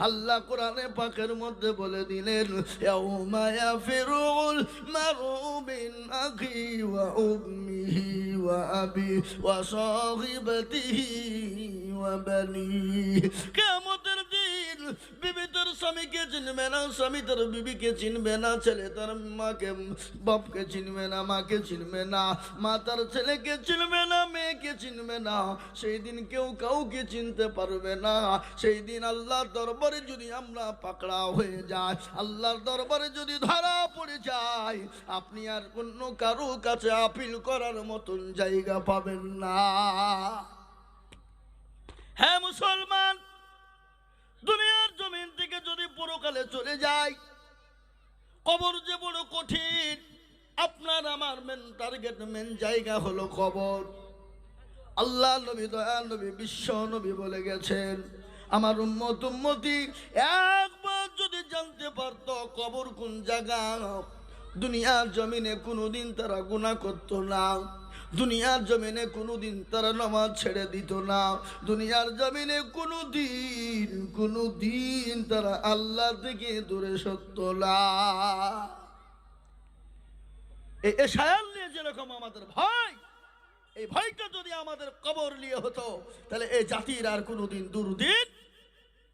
আল্লাহ কোরআনে পাকের মধ্যে বলে দিলেন, ইয়াউমা ইয়াফিরুল মারউ মিন আখি ওয়া উম্মিহি ওয়া আবি ওয়া সাহিবাতিহি ওয়া বানি। কিয়ামতের দিন বিবি তার স্বামীকে চিনবে না, স্বামী তার বিবিকে চিনবে না, ছেলে তার মাকে বাপকে চিনবে না, মাকে চিনবে না, মা তার ছেলেকে চিনবে না, মেয়েকে চিনবে না। সেই দিন কেউ কাউকে চিনতে পারবে না। সেই দিন আল্লাহর দরবারে যদি আমরা পাকড়া হয়ে যাই, আল্লাহর দরবারে যদি ধরা পড়ে যায়, আপনি আর অন্য কারো কাছে আপিল করার মতন জায়গা পাবেন না। হ্যাঁ মুসলমান, দুনিয়ার জমিন থেকে যদি পরকালে চলে যায়, কবর যে বড় কঠিন। আপনার আমার মেন টার্গেট, মেন জায়গা হলো কবর। আল্লাহ নবী, দয়া নবী, বিশ্ব নবী বলে গেছেন, আমার উম্মতি একবার যদি জানতে পারত কবর কোন জায়গা, দুনিয়ার জমিনে কোনোদিন তারা গুনাহ করত না, দুনিয়ার জমিনে কোনোদিন তারা নামাজ ছেড়ে দিত না, দুনিয়ার জমিনে কোনোদিন তারা আল্লাহ থেকে দূরে সরত না। এই এশায়াল নিয়ে যেরকম আমাদের ভয়, এই ভয়টা যদি আমাদের কবর নিয়ে হতো, তাহলে এই জাতির আর কোনোদিন দুর্দিন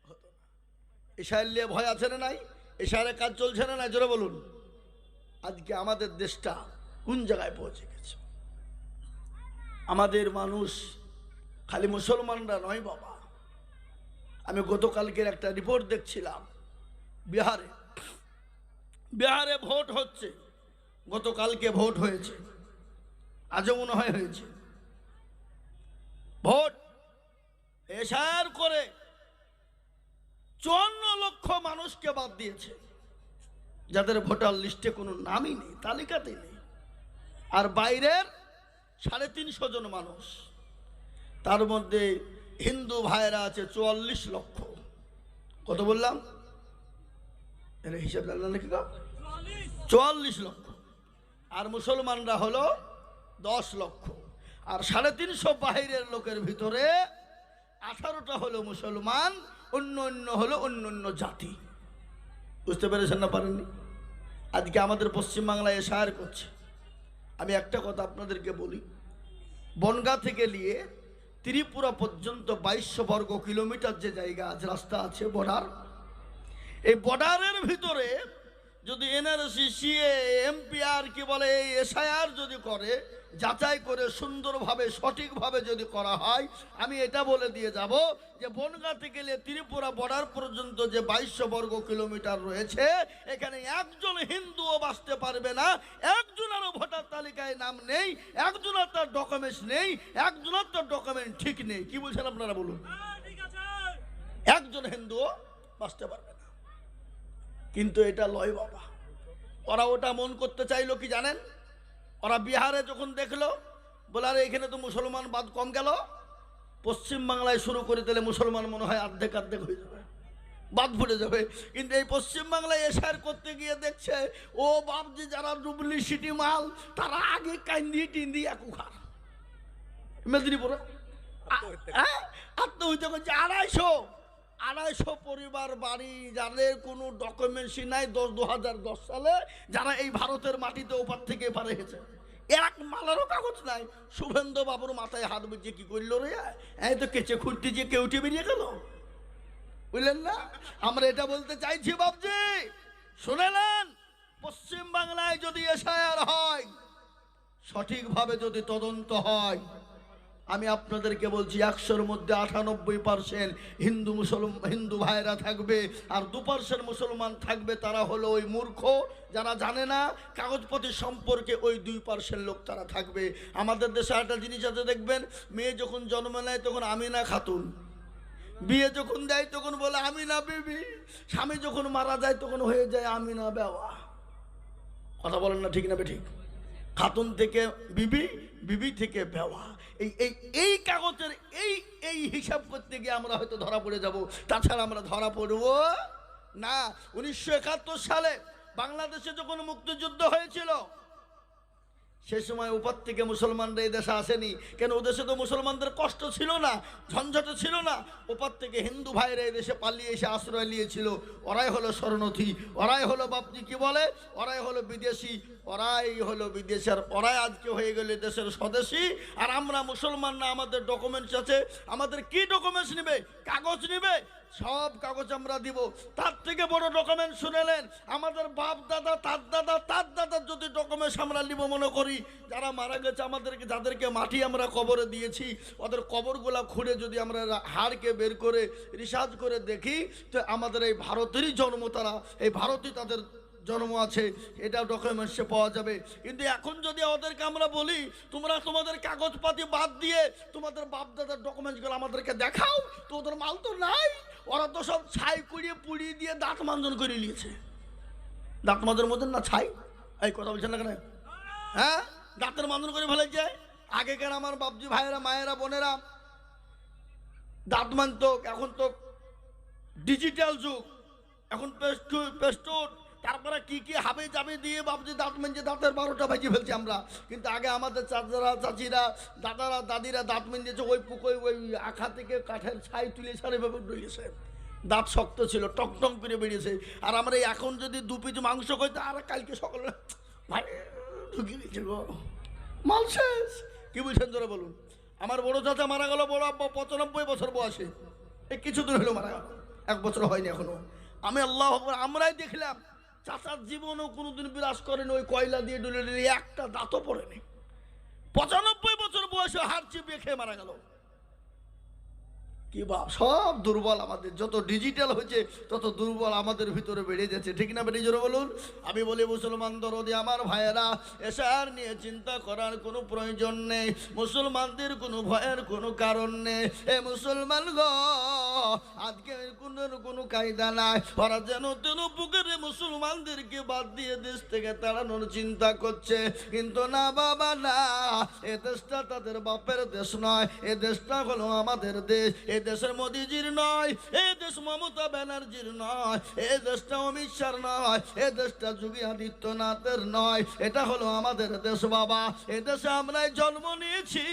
হতো না। এশায়াল নিয়ে ভয় আছে না নাই? এশায়ালের কাজ চলছে না নাই? জোরে বলুন। আজকে আমাদের দেশটা কোন জায়গায় পৌঁছে গেছে? আমাদের মানুষ খালি মুসলমানরা নয় বাবা। আমি গতকালকের একটা রিপোর্ট দেখছিলাম, বিহারে ভোট হচ্ছে। গতকালকে ভোট হয়েছে, আজও মনে হয় হয়েছে। ভোট এশার করে 54 লক্ষ মানুষকে বাদ দিয়েছে, যাদের ভোটার লিস্টে কোনো নামই নেই, তালিকাতে নেই। আর বাইরের 350 জন মানুষ, তার মধ্যে হিন্দু ভাইরা আছে 44 লক্ষ। কত বললাম? এর হিসাব জানলেন নাকি? 44 লক্ষ। আর মুসলমানরা হলো 10 লক্ষ। আর 350 বাহিরের লোকের ভিতরে 18টা হলো মুসলমান, অন্য হলো অন্য জাতি। বুঝতে পেরেছেন না পারেননি? আজকে আমাদের পশ্চিমবাংলায় এশায়ার করছে। আমি একটা কথা আপনাদেরকে বলি, বনগাঁ থেকে নিয়ে ত্রিপুরা পর্যন্ত 2200 বর্গ কিলোমিটার যে জায়গা আছে, রাস্তা আছে, বর্ডার। এই বর্ডারের ভিতরে যদি এনআরসি, সিএ, এমপিআর কি বলে, এই এসআইআর যদি করে, যাচাই করে সুন্দরভাবে সঠিকভাবে যদি করা হয়, আমি এটা বলে দিয়ে যাব যে বনগাঁ থেকে ত্রিপুরা বর্ডার পর্যন্ত যে 2200 বর্গ কিলোমিটার রয়েছে, এখানে একজন হিন্দুও বাঁচতে পারবে না। একজনেরও ভোটার তালিকায় নাম নেই, একজনের তার ডকুমেন্টস নেই, একজনের তার ডকুমেন্ট ঠিক নেই। কি বলছেন আপনারা বলুন? একজন হিন্দুও বাঁচতে পারবে না। কিন্তু এটা লয় বাবা। ওরা ওটা মন করতে চাইলো কি জানেন? ওরা বিহারে যখন দেখলো, বলে আরে এখানে তো মুসলমান বাদ কম গেল, পশ্চিম বাংলায় শুরু করে দিলে মুসলমান মনে হয় অর্ধেক হয়ে যাবে, বাদ পড়ে যাবে। কিন্তু এই পশ্চিম বাংলায় এশার করতে গিয়ে দেখছে, ও বাপজি যারা ডুপ্লিসিটি মাল, তারা আগে কান্দি টিন্দি একুখার মেদিনীপুরে আত্মহত্যা করছে। 250 পরিবার বাড়ি, যাদের কোনো ডকুমেন্টসই নাই, 2010 সালে যারা এই ভারতের মাটিতে ওপার থেকে এপারে গেছে, এক মালারও কাগজ নাই। শুভেন্দু বাবুর মাথায় হাত বুঝিয়ে কি করলো রে, এই তো কেচে খুঁড়তে যে কেউটে বেরিয়ে গেল। বুঝলেন না? আমরা এটা বলতে চাইছি বাবজি, শুনেলেন? পশ্চিম বাংলায় যদি এশায়ার হয়, সঠিকভাবে যদি তদন্ত হয়, আমি আপনাদেরকে বলছি 100-র মধ্যে 98% হিন্দু ভাইরা থাকবে, আর 2% মুসলমান থাকবে। তারা হলো ওই মূর্খ, যারা জানে না কাগজপত্র সম্পর্কে, ওই 2% লোক তারা থাকবে। আমাদের দেশে একটা জিনিস আছে দেখবেন, মেয়ে যখন জন্ম নেয় তখন আমিনা খাতুন, বিয়ে যখন দেয় তখন বলে আমিনা বিবি, স্বামী যখন মারা যায় তখন হয়ে যায় আমিনা বেওয়া। কথা বলেন না ঠিক না ঠিক? খাতুন থেকে বিবি, বিবি থেকে বেওয়া। এই কাগজের এই হিসাব করতে গিয়ে আমরা হয়তো ধরা পড়ে যাব, তাছাড়া আমরা ধরা পড়ব না। 1971 সালে বাংলাদেশে যখন মুক্তিযুদ্ধ হয়েছিল, সে সময় উপর থেকে মুসলমানরা এই দেশে আসেনি কেন? ও দেশে তো মুসলমানদের কষ্ট ছিল না, ঝঞ্ঝট ছিল না। উপর থেকে হিন্দু ভাইরা এই দেশে পালিয়ে এসে আশ্রয় নিয়েছিল। ওরাই হলো শরণার্থী, ওরাই হলো বাপজি কি বলে, ওরাই হলো বিদেশি, ওরাই হলো বিদেশি। আর ওরাই আজকে হয়ে গেলে দেশের স্বদেশী। আর আমরা মুসলমান না, আমাদের ডকুমেন্টস আছে। আমাদের কি ডকুমেন্টস নেবে? কাগজ নেবে, সব কাগজ আমরা দিব। তার থেকে বড় ডকুমেন্ট শুনেলেন, আমাদের বাপ দাদা তার দাদা তার দাদার যদি ডকুমেন্টস আমরা নিব মনে করি, যারা মারা গেছে আমাদেরকে, যাদেরকে মাটি আমরা কবরে দিয়েছি, ওদের কবরগুলা খুঁড়ে যদি আমরা হাড়কে বের করে রিসার্চ করে দেখি, তো আমাদের এই ভারতেরই জন্ম, তারা এই ভারতই তাদের জন্ম আছে, এটা ডকুমেন্টসে পাওয়া যাবে। কিন্তু এখন যদি ওদেরকে আমরা বলি তোমরা তোমাদের কাগজপাতি বাদ দিয়ে তোমাদের বাপ দাদার ডকুমেন্টসগুলো আমাদেরকে দেখাও, তো ওদের মাল তো নাই। ওরা তো সব ছাই কুড়িয়ে পুড়িয়ে দিয়ে দাঁত মাঞ্জন করে নিয়েছে। দাঁত মাঞ্জন মধ্যে না ছাই, এই কথা বলছেন না কেন? হ্যাঁ, দাঁতের মাঞ্জন করে ফেলেছে। আগেকার আমার বাপজি ভাইয়েরা, মায়েরা, বোনেরা দাঁত মানতো, এখন তো ডিজিটাল যুগ, এখন পেস্টুর তারপরে কি কি হাবে যাবে দিয়ে বাপজি দাঁত মেঞ্জে দাঁতের 12টা বাজিয়ে ফেলছি আমরা। কিন্তু আগে আমাদের চাচারা, চাচিরা, দাদারা, দাদিরা দাঁত মেঞ্জেছে ওই পুকুরে, ওই আখা থেকে কাঠের ছাই তুলে সারে ভাবে ডুয়েছে। দাঁত শক্ত ছিল, টকটক করে বেরিয়েছে। আর আমরা এখন যদি 2 পিস মাংস খাই, তো আর কালকে সকালে ভাই ঢুকিয়ে দিচ্ছে গো, মাল শেষ। কি বলছেন জোরে বলুন? আমার বড় চাচা মারা গেল, বড় আব্বা 95 বছর বয়সে, এই কিছুদিন হলো মারা গেল, 1 বছর হয়নি এখনো। আমি আল্লাহ আকবার, আমরাই দেখলাম চাচার জীবনও কোনোদিন বিরাজ করেনি, ওই কয়লা দিয়ে ডুলে ডুলে একটা দাঁতও পড়েনি। 95 বছর বয়সে হাড় চিপিয়ে খেয়ে মারা গেল। কি বা সব দুর্বল। আমাদের যত ডিজিটাল হয়েছে তত দুর্বল আমাদের ভিতরে বেড়ে যাচ্ছে, ঠিক না? বেড়ে জোরে বলুন। আমি বলি মুসলমান দরদি আমার ভাইয়েরা, এসার নিয়ে চিন্তা করার কোনো প্রয়োজন নেই, মুসলমানদের কোনো ভয়ের কোনো কারণ নেই। এ মুসলমান গো, আজকে কোনো কায়দা নাই, ওরা যেন তেন পুকুরে মুসলমানদেরকে বাদ দিয়ে দেশ থেকে তাড়ানোর চিন্তা করছে। কিন্তু না বাবা না, এ দেশটা তাদের বাপের দেশ নয়, এ দেশটা হলো আমাদের দেশ। এ দেশের মোদিজির নয়, এ দেশ মমতা ব্যানার্জির নয়, এ দেশটা অমিত শাহর নয়, এ দেশটা যোগী আদিত্যনাথের নয়, এটা হলো আমাদের দেশ বাবা। এ দেশে আমরাই জন্ম নিয়েছি,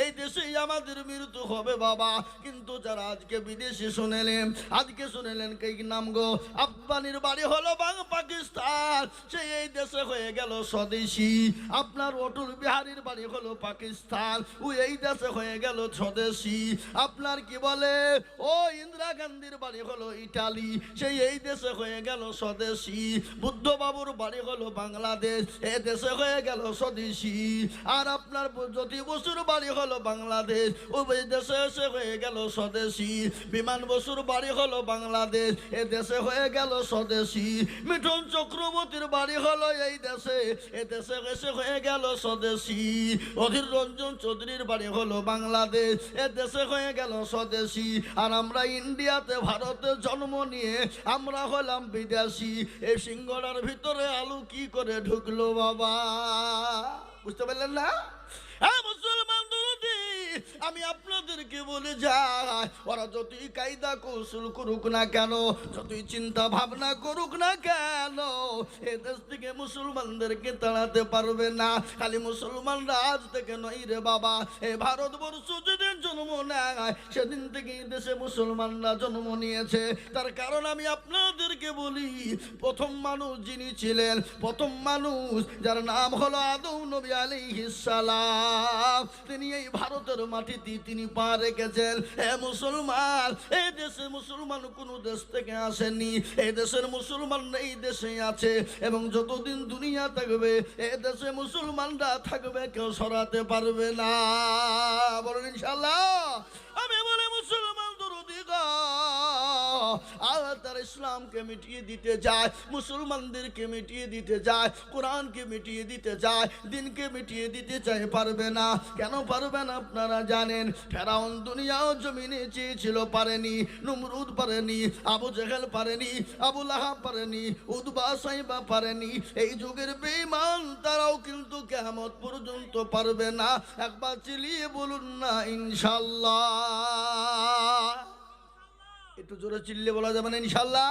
এই দেশেই আমাদের মৃত্যু হবে বাবা। কিন্তু যারা আজকে বিদেশি শুনেলেন, আজকে শুনেলেন কি নাম গো, আফগানির বাড়ি হলো পাকিস্তান, সে এই দেশে হয়ে গেল স্বদেশী। আপনার অটল বিহারীর বাড়ি হলো পাকিস্তান, ও এই দেশে হয়ে গেল স্বদেশী। আপনার কি বলে, ও ইন্দিরা গান্ধীর বাড়ি হলো ইটালি, সেই এই দেশে হয়ে গেল স্বদেশী। বুদ্ধ বাবুর বাড়ি হলো বাংলাদেশ, এ দেশে হয়ে গেল স্বদেশী। আর আপনার জ্যোতি বসুর বাড়ি হলো বাংলাদেশ, ওই দেশে এসে হয়ে গেল স্বদেশী। বিমান বসুর বাড়ি হলো বাংলাদেশ, এ দেশে হয়ে গেল স্বদেশী। মিঠুন চক্রবর্তীর বাড়ি হলো এই দেশে, এ দেশে এসে হয়ে গেল স্বদেশী। অধীর রঞ্জন চৌধুরীর বাড়ি হলো বাংলাদেশ, এ দেশে হয়ে গেল স্বদেশী। আর আমরা ইন্ডিয়াতে, ভারতে জন্ম নিয়ে আমরা হলাম বিদেশি। এই সিঙ্গড়ার ভিতরে আলু কি করে ঢুকলো বাবা? বুঝতে পারলেন না? হ্যাঁ মুসলমান দরদি, আমি আপনাদেরকে বলে যাই, ওরা যতই কায়দা কৌশল করুক না কেন, যতই চিন্তা ভাবনা করুক না কেন, এ দেশ থেকে মুসলমানদেরকে তাড়াতে পারবে না। খালি মুসলমানরা আজ থেকে নয় রে বাবা, এই ভারতবর্ষ যেদিন জন্ম নেয় সেদিন থেকে এই দেশে মুসলমানরা জন্ম নিয়েছে। তার কারণ আমি আপনাদেরকে বলি, প্রথম মানুষ যিনি ছিলেন, প্রথম মানুষ যার নাম হলো আদম নবী আলাইহিস সালাম, তিনি এই ভারতের মাটিতে তিনি পা রেখেছেন। হে মুসলমান, এই দেশে মুসলমান কোন দেশ থেকে আসেনি, এই দেশের মুসলমান এই দেশে আছে, এবং যতদিন দুনিয়া থাকবে এই দেশে মুসলমানরা থাকবে, কেউ সরাতে পারবে না। বলুন ইনশাআল্লাহ। আমি বলে মুসলমান দরদি গো, আল্লাহ তার ইসলামকে মিটিয়ে দিতে যায়, মুসলমানদেরকে মিটিয়ে দিতে যায়, কোরআনকে মিটিয়ে দিতে যায়, দিনকে মিটিয়ে দিতে চায়, পারবে না। কেন পারবে না আপনারা জানেন? ফেরাউন দুনিয়াও জমিনে চেয়েছিল, পারেনি। নমরুদ পারেনি, আবু জেহেল পারেনি, আবু লাহাব পারেনি, উতবা সাইবা পারেনি। এই যুগের বেঈমান তারাও কিন্তু কিয়ামত পর্যন্ত পারবে না। একবার চিল্লিয়ে বলুন না ইনশাআল্লাহ। একটু জোরে চিল্লে বলা যাবে না ইনশাআল্লাহ?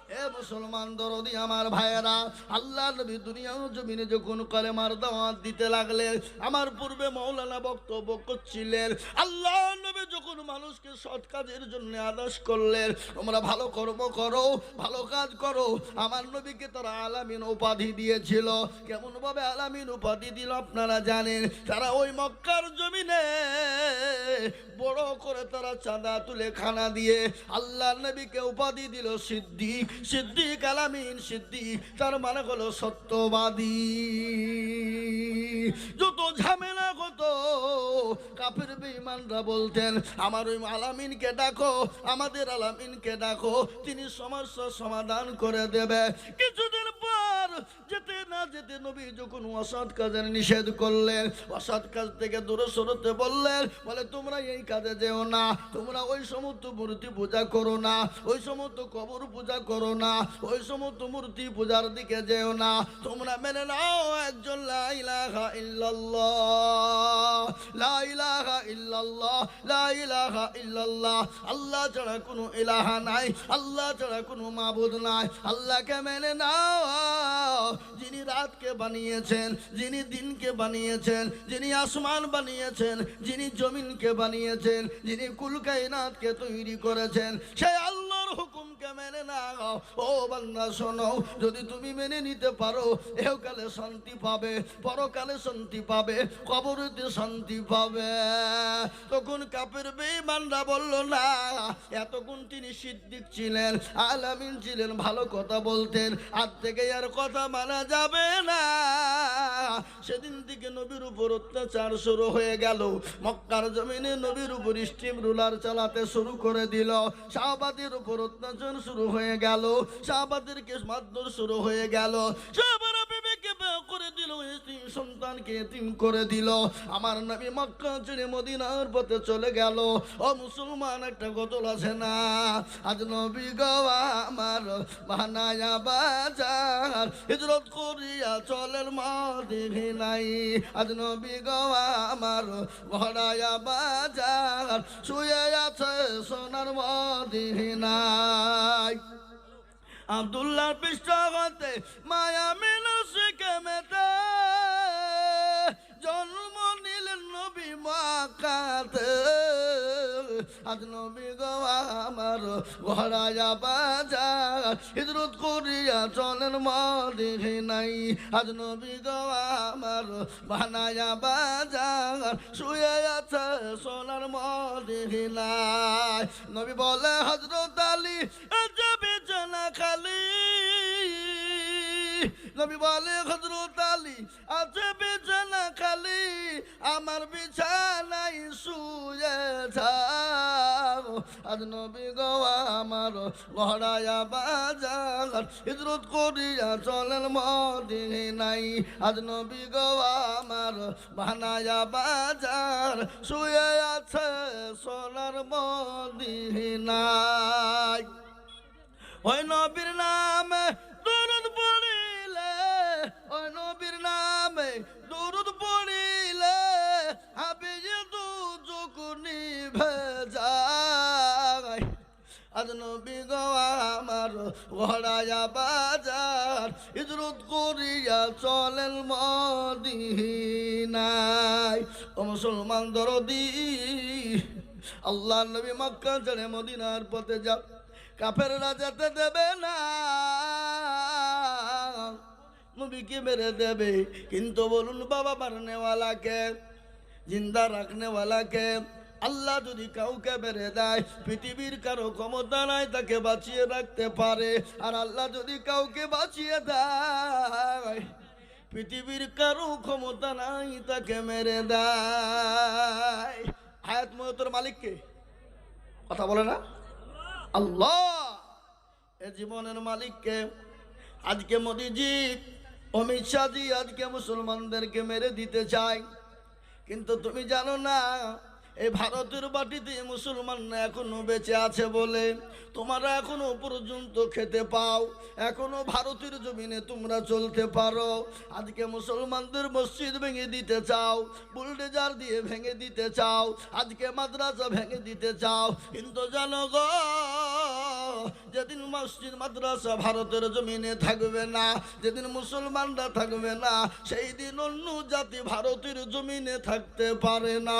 এ মুসলমান দরদি আমার ভাইয়েরা, আল্লাহ নবী দুনিয়ার জমিনে যখন কলেমার দাওয়াত দিতে লাগলেন, আমার পূর্বে মাওলানা বক্তব্য করছিলেন, আল্লাহ নবী যখন মানুষকে সৎ কাজের জন্য আদেশ করলেন, তোমরা ভালো কর্ম করো, ভালো কাজ করো, আমার নবীকে তারা আলামিন উপাধি দিয়েছিল। কেমন ভাবে আলামিন উপাধি দিল আপনারা জানেন? তারা ওই মক্কার জমিনে বড় করে তারা চাঁদা তুলে খানা দিয়ে আল্লাহ নবীকে উপাধি দিল সিদ্দিক। সিদ্দিক আলামিন সিদ্দিক, তার মানে হলো সত্যবাদী। যত ঝামেলা হতো কাফের বেঈমানরা বলতেন, আমার ওই আলামিনকে ডাকো, আমাদের আলামিনকে ডাকো, তিনি সমস্যার সমাধান করে দেবে। কিছুদিন পর যেতে না যেতে নবী যখন অসৎ কাজের নিষেধ করলেন, অসৎ কাজ থেকে দূরে সরতে বললেন, বলে তোমরা এই কাজে যেও না, তোমরা ওই সমস্ত মূর্তি পূজা করো না, ওই সমস্ত কবর পূজা করো না, ওই সমস্ত মূর্তি পূজার দিকে যেও না, তোমরা মেনে নাও একজন লা ইলাহা ইল্লাল্লাহ, লা ইলাহা ইল্লাল্লাহ, লা ইলাহা ইল্লাল্লাহ, আল্লাহ ছাড়া কোনো ইলাহা নাই, আল্লাহ ছাড়া কোনো মাবুদ নাই। আল্লাহকে মেনে নাও, যিনি রাতকে বানিয়েছেন, যিনি দিনকে বানিয়েছেন, যিনি আসমান বানিয়েছেন, যিনি জমিনকে বানিয়েছেন, যিনি কুল কায়নাতকে তৈরি করেছেন, সেই আল্লাহর হুকুমকে মেনে নাও। ও বান্দা শোনো, যদি তুমি মেনে নিতে পারো, এহকালে শান্তি পাবে, পরকালে শান্তি পাবে, কবরেতে শান্তি পাবে। তখন কাফের বেঈমানরা বলল, না, এতক্ষণ তিনি সিদ্দিক ছিলেন, আলামিন ছিলেন, ভালো কথা বলতেন, আজ থেকে আর কথা মানা যাবে না। সেদিন থেকে নবীর উপর অত্যাচার শুরু হয়ে গেল। মক্কার জমিনে নবীর উপর স্টিম রুলার চালাতে শুরু করে দিল। সাহাবাদের উপর অত্যাচার শুরু হয়ে গেল, সাহাবাদেরকে মারধর শুরু হয়ে গেল, সাহাবারা বিবেকে বের করে দিল, সন্তানকে এতিম করে দিল। আমার নবী মক্কা ছেড়ে মদিনার পথে চলে গেল। ও মুসলমান, একটা গজল আছে না, আজ নবী গো আমার বানায়া বাজার, হিজরত করিয়া চলের মদিনায়, আজ নবী গো আমার ভরায়া বাজার, শুয়ে আছে সোনার মদিনায়। আব্দুল্লাহ পৃষ্ঠগতে মায়া মিল শিখেমেতে জন্ম নিলেন নবী মক্কাতে, আজ নবী গো আমার ঘরায়া বাজার, হিজরত করিয়া চলেন মদিনায়, আজ নবী গো আমার বানায়া বাজার, শুয়ে আছে সোনার মদিনায়। নবী বলে হযরত আলী যাবে জানা খালি, নবী বলে হযরত আলী আছে বিছানা খালি, আমার বিছানায় শুয়ে থাকো, আজ নবী গো আমার ঘরায়া বাজার, হিজরত করিয়া চলেন মদিনায়, আজ নবী গো আমার বানায়া বাজার, শুয়ে আছে সোনার মদিনায়। ওই নবীর নামে দরুদ পড়িলে, ওই নবীর নামে দরুদ পড়িলে, হাবিয়ে দুজক নিভে যায়, আজ নবী গো আমার ঘরায়া বাজার, হিজরত করিয়া চলেন মদিনায়। ও মুসলমান দরদি, আল্লাহ নবী মক্কা ছেড়ে মদিনার পথে যাব, কাফেররা যেতে দেবে না, নবীকে মেরে দেবে। কিন্তু বলুন বাবা, মারনেওয়ালাকে, জিন্দা রাখনেওয়ালাকে আল্লাহ যদি কাউকে মেরে দেয়, পৃথিবীর কারো ক্ষমতা নাই তাকে বাঁচিয়ে রাখতে পারে। আর আল্লাহ যদি কাউকে বাঁচিয়ে দেয়, পৃথিবীর কারো ক্ষমতা নাই তাকে মেরে দেয়। হায়াত মওতের মালিককে কথা বলে না আল্লাহ, এ জীবনের মালিককে। আজকে মোদিজি, অমিত শাহজি আজকে মুসলমানদেরকে মেরে দিতে চায়, কিন্তু তুমি জানো না, এই ভারতের মাটিতে মুসলমানরা এখনো বেঁচে আছে বলে তোমরা এখনো পর্যন্ত খেতে পাও, এখনো ভারতের জমিনে তোমরা চলতে পারো। আজকে মুসলমানদের মসজিদ ভেঙে দিতে চাও, বুলডোজার দিয়ে ভেঙে দিতে চাও, আজকে মাদ্রাসা ভেঙে দিতে চাও, কিন্তু জানো গো, যেদিন মসজিদ মাদ্রাসা ভারতের জমিনে থাকবে না, যেদিন মুসলমানরা থাকবে না, সেই দিন অন্য জাতি ভারতের জমিনে থাকতে পারে না।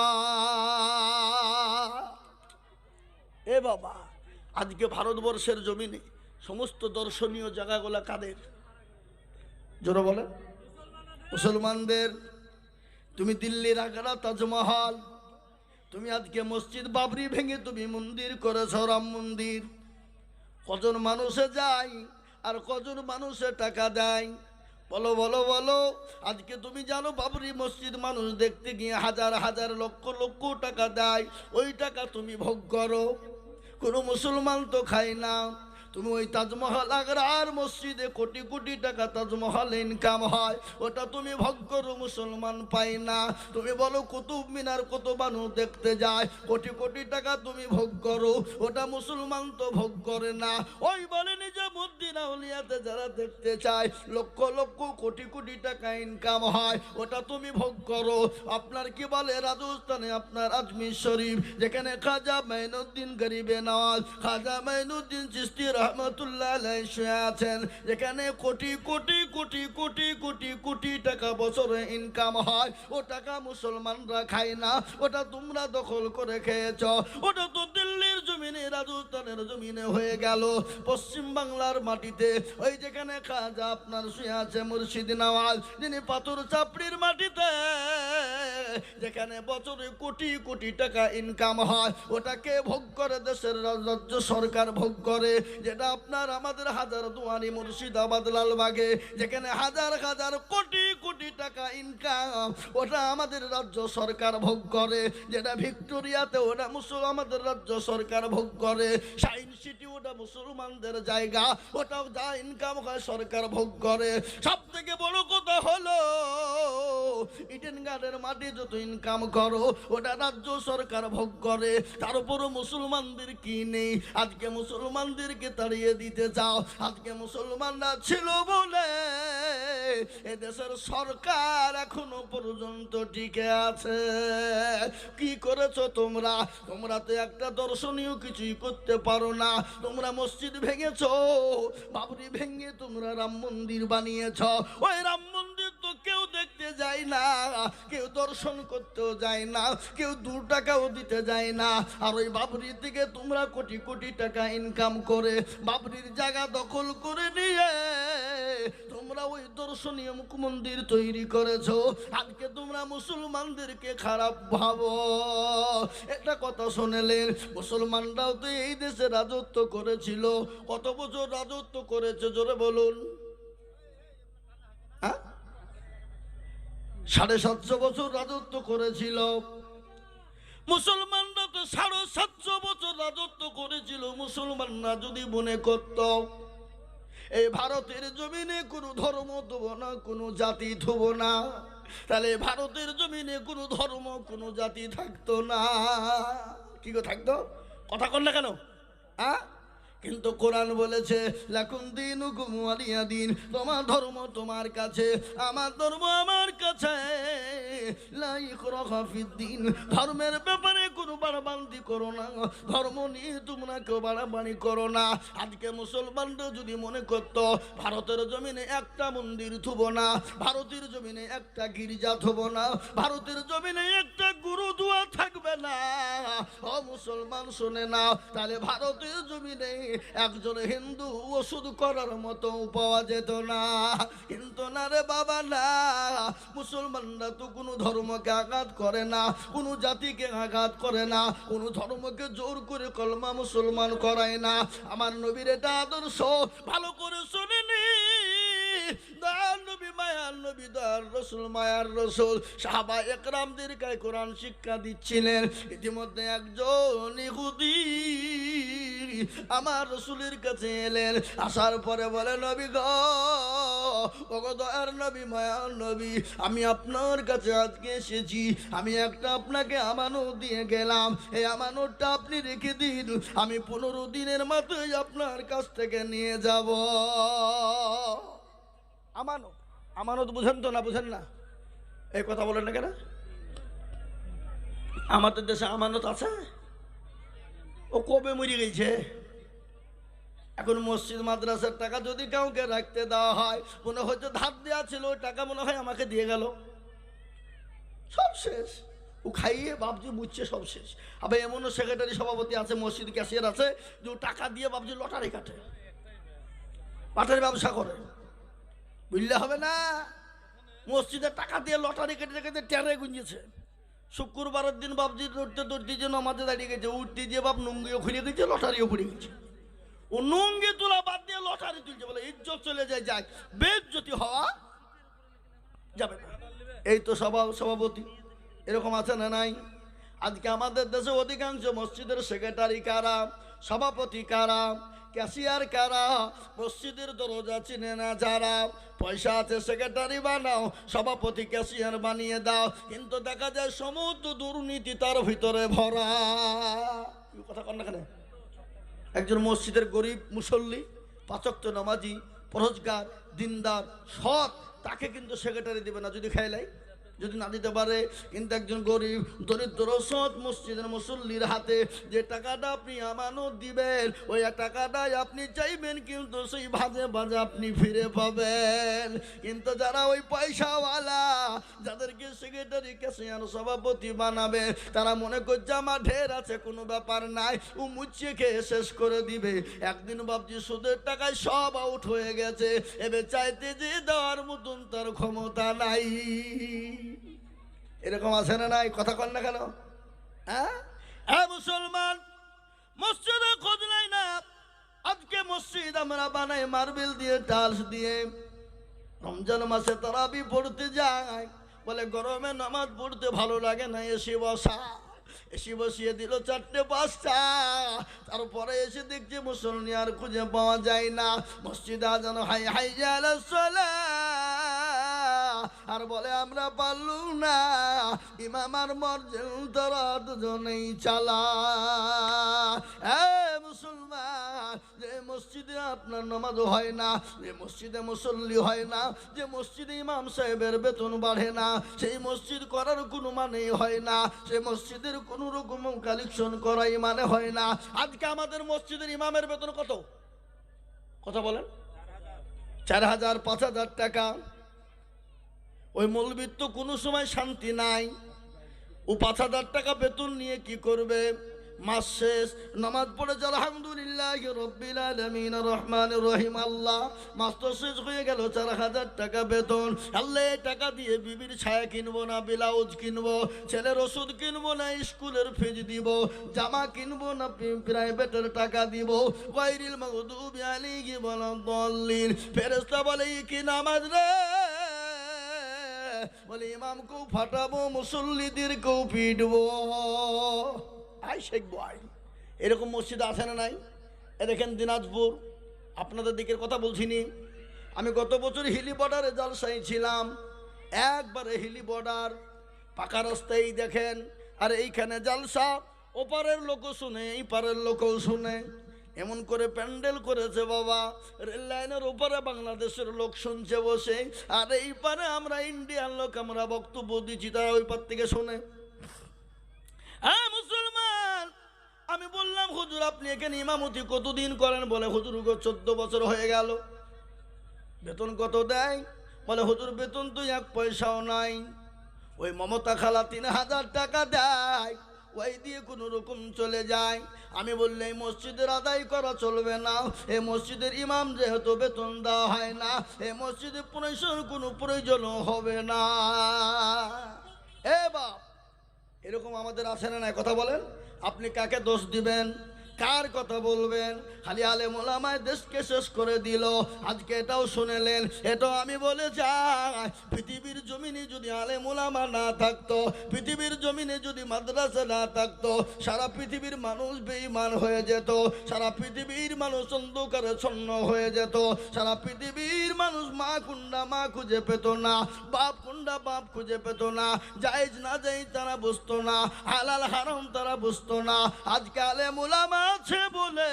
এ বাবা, আজকে ভারতবর্ষের জমিনে সমস্ত দর্শনীয় জায়গাগুলো কাদের? জোরে বলে, মুসলমানদের। তুমি দিল্লির আগ্রা তাজমহল, তুমি আজকে মসজিদ বাবরি ভেঙে তুমি মন্দির করেছ, রাম মন্দির। কজন মানুষে যায় আর কজন মানুষে টাকা দেয়? বলো বলো বলো। আজকে তুমি জানো বাবরি মসজিদ মানুষ দেখতে গিয়ে হাজার হাজার লক্ষ লক্ষ টাকা দেয়, ওই টাকা তুমি ভোগ করো। কোনো মুসলমান তো খায় না। তুমি ওই তাজমহল আগ্রার মসজিদে কোটি কোটি টাকা তাজমহল ইনকাম হয়, ওটা তুমি ভোগ করো, মুসলমান পাই না। তুমি বলো কুতুব মিনার কত মানুষ দেখতে যায়, কোটি কোটি টাকা তুমি ভোগ করো, ওটা মুসলমান তো ভোগ করে না। ওই বলে নিজামুদ্দিন আউলিয়াতে যারা দেখতে চায় লক্ষ লক্ষ কোটি কোটি টাকা ইনকাম হয়, ওটা তুমি ভোগ করো। আপনার কি বলে রাজস্থানে আপনার আজমির শরীফ, যেখানে খাজা মাইনুদ্দিন গরিবে নওয়াজ, খাজা মাইনুদ্দিন চিশতি রহমতুল্লাহ আলাইহি শুয়ে আছেন, যেখানে কোটি কোটি কোটি কোটি কোটি কোটি টাকা বছরে ইনকাম হয়, ও টাকা মুসলমানরা খায় না, ওটা তোমরা দখল করে খেয়েছ। ওটা তো দিল্লির জমিনে রাজস্থানের জমিনে হয়ে গেল, পশ্চিম বাংলার মাটিতে। ওই যেখানে খাজা আপনার শুয়ে আছে মুর্শিদ নওয়াজ, যিনি পাথর চাপড়ির মাটিতে, যেখানে বছরে কোটি কোটি টাকা ইনকাম হয়, ওটাকে ভোগ করে দেশের রাজ্য সরকার ভোগ করে। যেটা আপনার আমাদের হাজার দুয়ারি মুর্শিদাবাদ লালবাগে, যেখানে হাজার হাজার কোটি কোটি টাকা ইনকাম, ওটা আমাদের রাজ্য সরকার ভোগ করে। যেটা ভিক্টোরিয়াতে, ওটা আমাদের রাজ্য সরকার ভোগ করে। সায়েন্স সিটি, ওটা মুসলমানদের জায়গা, ওটাও যা ইনকাম হয় সরকার ভোগ করে। সব থেকে বড় কথা হলো ইডেন গার্ডের মাটি যত ইনকাম করো, ওটা রাজ্য সরকার ভোগ করে। তার উপরও মুসলমানদের কি নেই? আজকে মুসলমানদেরকে তাড়িয়ে দিতে চাও। আজকে মুসলমানরা ছিল বলে এদেশের সরকার এখনো পর্যন্ত টিকে আছে। কি করেছো তোমরা? তোমরা তো একটা দর্শনীয় কিছুই করতে পারো না। তোমরা মসজিদ ভেঙেছো, বাবরি ভেঙে তোমরা রাম মন্দির বানিয়েছ। ওই রাম মন্দির তো কেউ দেখতে যায় না, কেউ দর্শন করতেও যায় না, কেউ 2 টাকাও দিতে যায় না। আর ওই বাবরি থেকে তোমরা কোটি কোটি টাকা ইনকাম করে বাবরির জায়গা দখল করে নিয়ে তোমরা ওই দর্শনীয় মন্দির তৈরি করেছো। আজকে তোমরা মুসলমানদেরকে খারাপ ভাবো। একটা কথা শুনেলেন, মুসলমানরাও তো এই দেশে রাজত্ব করেছিল। কত বছর রাজত্ব করেছে জোরে বলুন? 750 বছর রাজত্ব করেছিল। মুসলমানরা তো 750 বছর রাজত্ব করেছিল। মুসলমানরা যদি মনে করত এই ভারতের জমিনে কোনো ধর্ম দেব না, কোনো জাতি থব না, তাহলে ভারতের জমিনে কোনো ধর্ম কোনো জাতি থাকতো না। কি গো থাকতো? কথা কর না কেন? কিন্তু কোরআন বলেছে লাকুম দীনুকুম ওয়ালিয়া দীন, তোমার ধর্ম তোমার কাছে, আমার ধর্ম আমার কাছে। লা ইকরাহা ফিদ্দীন, ধর্মের ব্যাপারে কোনো বাড়াবাড়ি করো না, ধর্ম নিয়ে তোমরা কেউ বাড়াবাড়ি করো না। আজকে মুসলমানরা যদি মনে করতো ভারতের জমিনে একটা মন্দির থুব না, ভারতের জমিনে একটা গির্জা থুব না, ভারতের জমিনে একটা গুরুদুয়া থাকবে না, ও মুসলমান শুনে না, তাহলে ভারতের জমিনে একজন হিন্দু ওষুধ করার মতো পাওয়া যেত না। কিন্তু না রে বাবা, না। মুসলমানরা তো কোনো ধর্মকে আঘাত করে না, কোনো জাতিকে আঘাত করে না, কোনো ধর্মকে জোর করে কলমা মুসলমান করায় না। আমার নবীর এটা আদর্শ ভালো করে শুনিনি। দয়ার নবী মায়ার নবী, দয়ার রসুল মায়ার রসুল, সাহাবা একরামদেরকে কোরআন শিক্ষা দিচ্ছিলেন। ইতিমধ্যে একজন ইহুদি আমার রসুলের কাছে এলেন। আসার পরে বলে, নবী গো, ওগো দয়ার নবী মায়ার নবী, আমি আপনার কাছে আজকে এসেছি। আমি একটা আপনাকে আমানত দিয়ে গেলাম, এই আমানতটা আপনি রেখে দিন। আমি 15 দিনের মাথায় আপনার কাছ থেকে নিয়ে যাব। আমানত, আমানত বুঝেন তো? না বুঝেন না? এই কথা বলেন না কেন? আমাদের দেশে আমানত আছে? ও কবে মরে গেছে? এখন মসজিদ মাদ্রাসার টাকা যদি কাউকে রাখতে দেওয়া হয়, মনে হয়তো ধার দেওয়া ছিল, ওই টাকা মনে হয় আমাকে দিয়ে গেল, সব শেষ। ও খাইয়ে বাবজি বুঝছে সব শেষ। আবার এমনও সেক্রেটারি সভাপতি আছে, মসজিদ ক্যাশিয়ার আছে, যে ও টাকা দিয়ে বাবজি লটারি কাটে, পাটের ব্যবসা করে। বুঝলে হবে না, মসজিদের টাকা দিয়ে লটারি কেটে কেটে টেরে গুঞ্জেছে। শুক্রবারের দিন বাবজি দৌড়তে দৌড়তে যে নামাজে দাঁড়িয়ে গেছে, উঠতে যে বাপ নুঙ্গিও খুলে গেছে, লটারিও পড়ে গেছে। ও নুঙ্গি তোলা বাদ দিয়ে লটারি তুলছে, বলে ইজ্জত চলে যায়, যাক বেইজ্জতি হওয়া যাবে না। এই তো সভাপতি এরকম আছে না নাই? আজকে আমাদের দেশে অধিকাংশ মসজিদের সেক্রেটারি কারা, সভাপতি কারা, ক্যাশিয়ার কারা, মসজিদের দরজা চিনে না যারা, পয়সা আছে সেক্রেটারি বানাও, সভাপতি ক্যাশিয়ার বানিয়ে দাও, কিন্তু দেখা যায় সমস্ত দুর্নীতি তার ভিতরে ভরা। কথা কন না কেন? একজন মসজিদের গরিব মুসল্লি, পাঁচ ওয়াক্ত নামাজি, পরহেজগার, দিনদার, সৎ, তাকে কিন্তু সেক্রেটারি দেবে না যদি খেলাই, যদি না দিতে পারে। কিন্তু একজন গরিব দরিদ্র সৎ মসজিদের মুসল্লির হাতে যে টাকাটা আপনি আমানত দিবেন, ওই টাকাটাই আপনি চাইবেন, কিন্তু সেই ভাজে ভাজে আপনি ফিরে পাবেন। কিন্তু যারা ওই পয়সাওয়ালা, যাদেরকে সেক্রেটারি ক্যাশিয়ার সভাপতি বানাবে, তারা মনে করছে আমার ঢের আছে, কোনো ব্যাপার নাই, ও মুচিয়ে খেয়ে শেষ করে দিবে। একদিন ভাবছি সুদের টাকায় সব আউট হয়ে গেছে, এবার চাইতে যে দেওয়ার মতন তার ক্ষমতা নাই। এরকম আছে না নাই? কথা কন না কেন? হ্যাঁ মুসলমান, মসজিদে খোঁজ নাই না। আজকে মসজিদ আমরা বানাই মার্বেল দিয়ে, টাইলস দিয়ে। রমজান মাসে তারাবি পড়তে যায়, বলে গরমে নামাজ পড়তে ভালো লাগে না, এসে বসা। এসে বসিয়ে দিল 4টে 5টা, তারপরে এসে দেখছে মুসল্লি আর খুঁজে পাওয়া যায় না। মসজিদে আজান হাই হাই আলাস সালাহ, আর বলে আমরা পারলুম না, ইমাম আর মর্জেন তারা দুজনেই চালা। মুসলমান, যে মসজিদে আপনার নামাজ হয় না, যে মসজিদে মুসল্লি হয় না, যে মসজিদে ইমাম সাহেবের বেতন বাড়ে না, সেই মসজিদ করার কোনো মানেই হয় না, সে মসজিদের কোনো রকম কালেকশন করাই মানে হয় না। আজকে আমাদের মসজিদের ইমামের বেতন কত? কথা বলেন। 4000 5000 টাকা। ওই মৌলবীর তো কোনো সময় শান্তি নাই। ও 5000 টাকা বেতন নিয়ে কি করবে? মাস শেষ নামাজ পড়েছে আলহামদুলিল্লাহ রব্বিল আলামিন রহমানির রহিম, আল্লাহ, মাস তো শেষ হয়ে গেল, 4000 টাকা বেতন। আল্লাহ, এই টাকা দিয়ে বিবির ছায়া কিনবো না, ব্লাউজ কিনবো, ছেলের ওষুধ কিনবো না, স্কুলের ফিজ দিব, জামা কিনবো না, প্রাইভেটের টাকা দিব। গায়রিল মাগদুবি আলাইহিম ওয়ালাদ-দাল্লিন। ফেরেশতা বলে কি নামাজ রে? বলে ইমামকেও ফাটাবো, মুসল্লিদেরকেও পিটবো। আই শিখবো আই। এরকম মসজিদ আছে না নাই? এ দেখেন দিনাজপুর, আপনাদের দিকের কথা বলছিনি। আমি গত বছর হিলি বর্ডারে জালসায় ছিলাম। একবারে হিলি বর্ডার, পাকা রাস্তায় দেখেন, আর এইখানে জালসা, ওপারের লোকও শুনে, এই পারের লোকও শুনে। এমন করে প্যান্ডেল করেছে বাবা, রেল লাইনের ওপারে বাংলাদেশের লোক শুনছে বসে, আর এই পারে আমরা ইন্ডিয়ান লোক, আমরা বক্তব্য দিচ্ছি, তারা ওই পার থেকে শোনে। হ্যাঁ মুসলমান, আমি বললাম হুজুর আপনি এখানে ইমামতি কতদিন করেন? বলে হুজুর 14 বছর হয়ে গেল। বেতন কত দেয়? বলে হুজুর বেতন তো 1 পয়সাও নাই। ওই মমতা খালা 3000 টাকা দেয়, ওই দিয়ে কোনো রকম চলে যায়। আমি বললে এই মসজিদের আদায় করা চলবে না, এই মসজিদের ইমাম যেহেতু বেতন দেওয়া হয় না, এই মসজিদে পয়সার কোনো প্রয়োজনও হবে না। এ বাপ, এরকম আমাদের আছে না নাই? কথা বলেন। আপনি কাকে দোষ দিবেন, কার কথা বলবেন? খালি আলেম ওলামায় দেশকে শেষ করে দিল। আজকে এটাও শুনেলেন, এটাও আমি বলে যাই, পৃথিবীর জমিনে যদি আলেম ওলামা না থাকতো, পৃথিবীর জমিনে যদি মাদ্রাসা না থাকতো, সারা পৃথিবীর মানুষ বেঈমান হয়ে যেত, সারা পৃথিবীর মানুষ অন্ধকারে ছন্ন হয়ে যেত, সারা পৃথিবীর মানুষ মা কুন্ডা মা খুঁজে পেত না, বাপ কুন্ডা বাপ খুঁজে পেত না, জায়েজ না জায়েজ তারা বুঝতো না, হালাল হারাম তারা বুঝতো না। আজকে আলেম ওলামা আছে বলে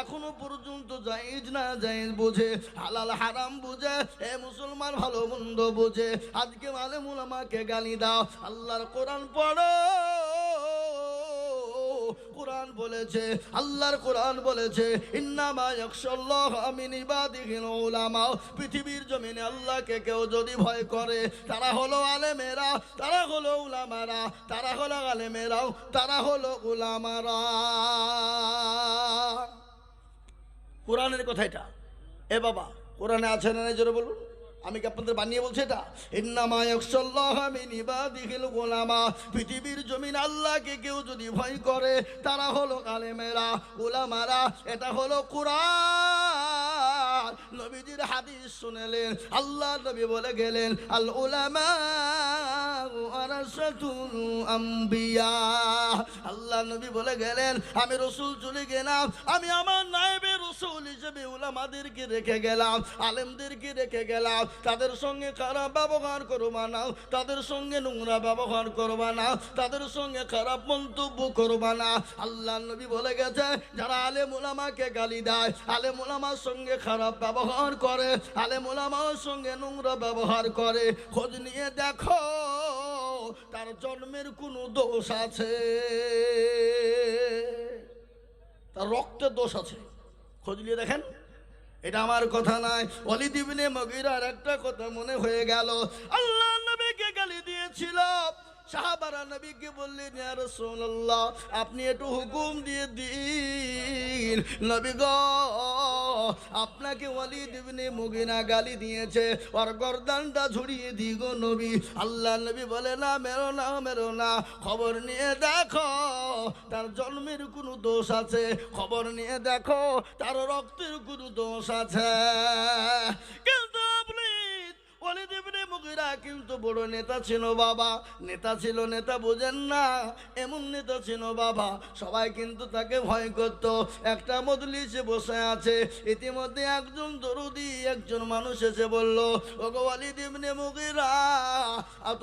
এখনো পর্যন্ত জায়েজ না জায়েজ বুঝে, হালাল হারাম বুঝে, এ মুসলমান ভালো মন্দ বুঝে। আজকে আলেম ওলামাকে গালি দাও, আল্লাহর কোরআন পড়ো, কোরআন বলেছে, আল্লাহর কোরআন বলেছে, ইন্নামা ইয়াখশাল্লাহা মিন ইবাদিহিল উলামা। পৃথিবীর জমিনে আল্লাহকে কেউ যদি ভয় করে তারা হলো আলেমেরা, তারা হলো উলামারা, তারা হলো আলেমেরাও, তারা হলো উলামারা। কোরআনের কথা এটা। এ বাবা, কোরআনে আছে না জোরে বলুন, আমি কি আপনাদের বানিয়ে বলছি এটা? ইন্নামা ইয়াখশাল্লাহা মিন ইবাদিহিল উলামা। পৃথিবীর জমিন আল্লাহকে কেউ যদি ভয় করে তারা হলো আলেমেরা, উলামারা। এটা হলো কোরআন। নবীজির হাদিস শুনলেন, আল্লাহ নবী বলে গেলেন, আল উলামা ওয়ারাসাতুল আম্বিয়া। আল্লাহ নবী বলে গেলেন, আমি রাসূল চলে গেলাম, আমি আমার নায়েবে রাসূল হিসেবে উলামাদেরকে রেখে গেলাম, আলেমদেরকে রেখে গেলাম। তাদের সঙ্গে খারাপ ব্যবহার করবা না, তাদের সঙ্গে নোংরা ব্যবহার করবা না, তাদের সঙ্গে খারাপ মন্তব্য করবা না। আল্লাহ নবী বলে গেছে, যারা আলেম উলামাকে গালি দেয়, আলেম উলামার সঙ্গে খারাপ ব্যবহার করে, আলেম উলামার সঙ্গে নোংরা ব্যবহার করে, খোঁজ নিয়ে দেখো তার জন্মের কোনো দোষ আছে, তার রক্তের দোষ আছে, খোঁজ নিয়ে দেখেন। এটা আমার কথা নয়, ওয়ালিদ ইবনে মুগীরার একটা কথা মনে হয়ে গেল। আল্লাহ নবীকে গালি দিয়েছিল, সাহাবারা নবীকে বললেন, ইয়া রাসূলুল্লাহ আপনি একটু হুকুম দিয়ে দিন। নবী গো, আপনাকে ওয়ালিদ ইবনে মুগীরা গালি দিয়েছে, ওর গর্দানটা ঝুড়িয়ে দি গো নবী। আল্লাহ নবী বলে, না মেরো না, মেরো না, খবর নিয়ে দেখো তার জন্মের কোনো দোষ আছে, খবর নিয়ে দেখো তার রক্তের কোনো দোষ আছে। কিন্তু আপনি ওয়ালিদ ইবনে মুগীরা কিন্তু বড় নেতা ছিল বাবা, নেতা ছিল, নেতা বোঝেন না, এমন নেতা ছিল বাবা, সবাই কিন্তু তাকে ভয় করত। একটা মজলিসে বসে আছে, ইতিমধ্যে একজন দরুদি একজন মানুষ এসে বলল, ওগো ওয়ালিদ ইবনে মুগীরা,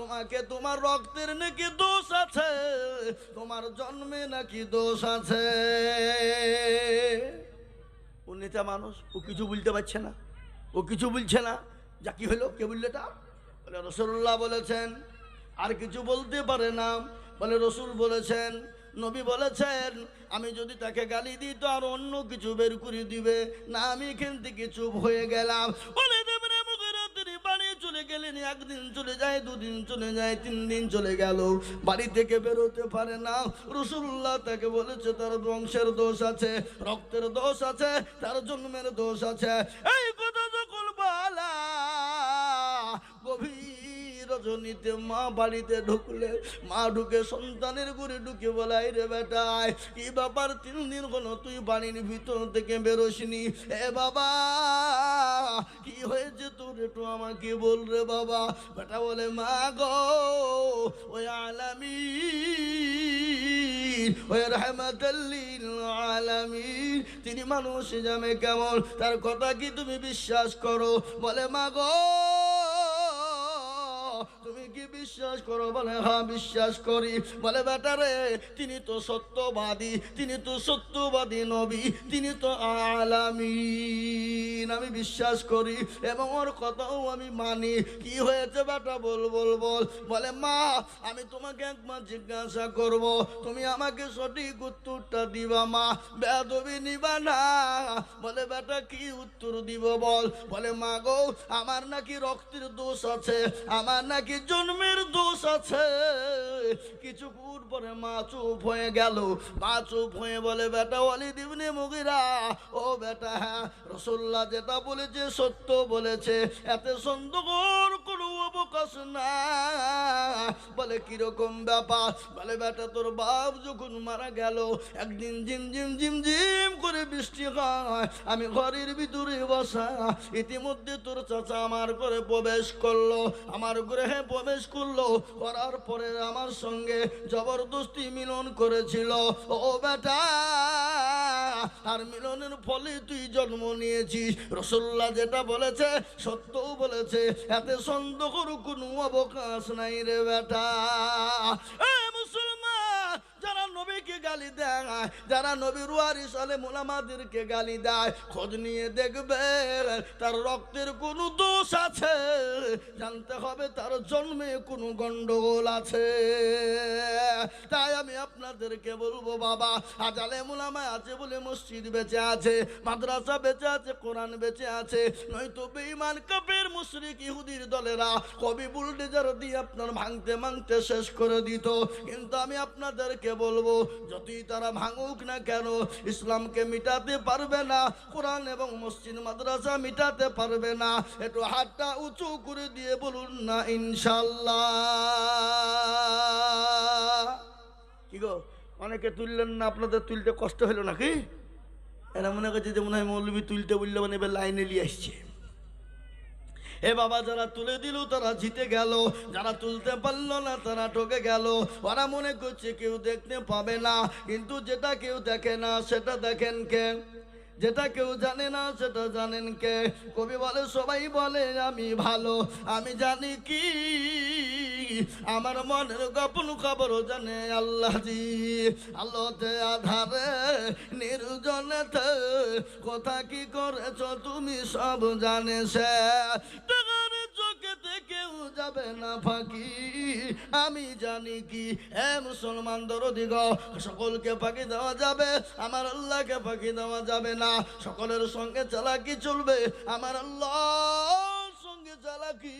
তোমাকে তোমার রক্তের নাকি দোষ আছে, তোমার জন্মে নাকি দোষ আছে। ও নেতা মানুষ, ও কিছু বলতে পারছে না, ও কিছু বলছে না। যা কি হলো, কে বললে এটা? বলে রাসূলুল্লাহ বলেছেন। আর কিছু বলতে পারে না, বলে রাসূল বলেছেন, নবী বলেছেন, আমি যদি তাকে গালি দিই তো আর অন্য কিছু বের করে দিবে না। আমি এখান থেকে চুপ হয়ে গেলাম। বলে দেবরে মুগীরা তিনি বাড়ি চলে গেলেন। একদিন চলে যায়, দুদিন চলে যায়, 3 দিন চলে গেল, বাড়ি থেকে বেরোতে পারে না। রাসূলুল্লাহ তাকে বলেছে তার বংশের দোষ আছে, রক্তের দোষ আছে, তার জন্মের দোষ আছে। এই কথা যখন বলা, গভীর রজনীতে মা বাড়িতে ঢুকলে, মা ঢুকে সন্তানের ঘরে ঢুকে বলাই, রে বেটাই কি ব্যাপার, 3 দিন হলো তুই বাড়ির ভিতর থেকে বেরোসনি, এ বাবা কি হয়েছে তোর, একটু আমাকে বল রে বাবা। বেটা বলে, মা গো, ওই আলামিন, ওই রাহমাতাল লিল আলামিন, তিনি মানুষ জামে কেমন, তার কথা কি তুমি বিশ্বাস করো? বলে, মা গো তুমি কি বিশ্বাস করো? বলে, হ্যাঁ বিশ্বাস করি। বলে, বেটা রে, তিনি তো সত্যবাদী, তিনি তো সত্যবাদী নবী, তিনি তো আলামিন, আমি বিশ্বাস করি এবং ওর কথাও আমি মানি। কি হয়েছে বেটা, বল বল বল। বলে, মা আমি তোমাকে একবার জিজ্ঞাসা করব, তুমি আমাকে সঠিক উত্তরটা দিবা মা, বেয়াদবি নিবা না। বলে, বেটা কি উত্তর দিব বল। বলে, মা গো, আমার নাকি রক্তের দোষ আছে, আমার নাকি জন্মের দোষ আছে। কিছুক্ষণ পরে মা চুপ হয়ে গেল। মা চুপ হয়ে বলে, বেটা ওয়ালিদ ইবনে মুগীরা, ও বেটা, হ্যাঁ রাসূলুল্লাহ যেটা বলেছে সত্য বলেছে, এতে সন্দেহের কোনো অবকাশ না। বলে, কিরকম ব্যাপার? বলে, বেটা তোর বাপ যখন মারা গেল, একদিন ঝিমঝিম ঝিমঝিম করে বৃষ্টি হয়, আমি ঘরের ভিতরে বসা, ইতিমধ্যে তোর চাচা আমার ঘরে প্রবেশ করলো, আমার গৃহে প্রবেশ করলো, করার পরে আমার সঙ্গে জবরদস্তি মিলন করেছিল। ও বেটা, আর মিলনের ফলে তুই জন্ম নিয়েছিস। রাসূলুল্লাহ যেটা বলেছে সত্যও বলেছে, এতে সন্দেহের কোনো অবকাশ নাই রে বেটা। মুসলমান, যারা নবী ওলামাদেরকে গালি দেয়, যারা নবীর ওয়ারিস আলেম ওলামাদেরকে গালি দেয়, খোঁজ নিয়ে দেখবে তার রক্তের কোনো দোষ আছে, জানতে হবে তার জন্মে কোনো গন্ডগোল আছে। তাই আমি আপনাদেরকে বলবো বাবা, আজ আলেম ওলামা আছে বলে মসজিদ বেঁচে আছে, মাদ্রাসা বেঁচে আছে, কোরআন বেঁচে আছে, নয়তো বেঈমান কাফের মুশরিক ইহুদির দলেরা কবি বুলডোজার দিয়ে আপনার ভাঙতে ভাঙতে শেষ করে দিত। কিন্তু আমি আপনাদেরকে বলবো, যতই তারা ভাঙুক না কেন, ইসলামকে মিটাতে পারবে না, কোরআন এবং মসজিদ মাদ্রাসা মিটাতে পারবে না। একটু হাতটা উঁচু করে দিয়ে বলুন না ইনশাল্লাহ। কি গো, অনেকে তুললেন না, আপনাদের তুলতে কষ্ট হলো নাকি? এরা মনে করছে যে মনে হয় মৌলবী তুলতে বললে মানে এবার লাইনে নিয়ে আসছে। এ বাবা, যারা তুলে দিল তারা জিতে গেল, যারা তুলতে পারলো না তারা ঠকে গেল। ওরা মনে করছে কেউ দেখতে পাবে না, কিন্তু যেটা কেউ দেখে না সেটা দেখেন কে? যেটা কেউ জানে না সেটা জানেন কে? কবি বলে সবাই বলে আমি ভালো, আমি জানি কি আমার মনের গোপন খবর জানে আল্লাহ জি। আলোতে আধারে নির্জনেতে কথা কি করেছ তুমি সব জানে সে, তোমার চোখেতে কেউ যাবে না ফাঁকি, আমি জানি কি। এ মুসলমান দরদি গো, সকলকে ফাঁকি দেওয়া যাবে, আমার আল্লাহকে ফাঁকি দেওয়া যাবে না। সকলের সঙ্গে চালাকি চলবে, আমার আল্লাহ সঙ্গে চালাকি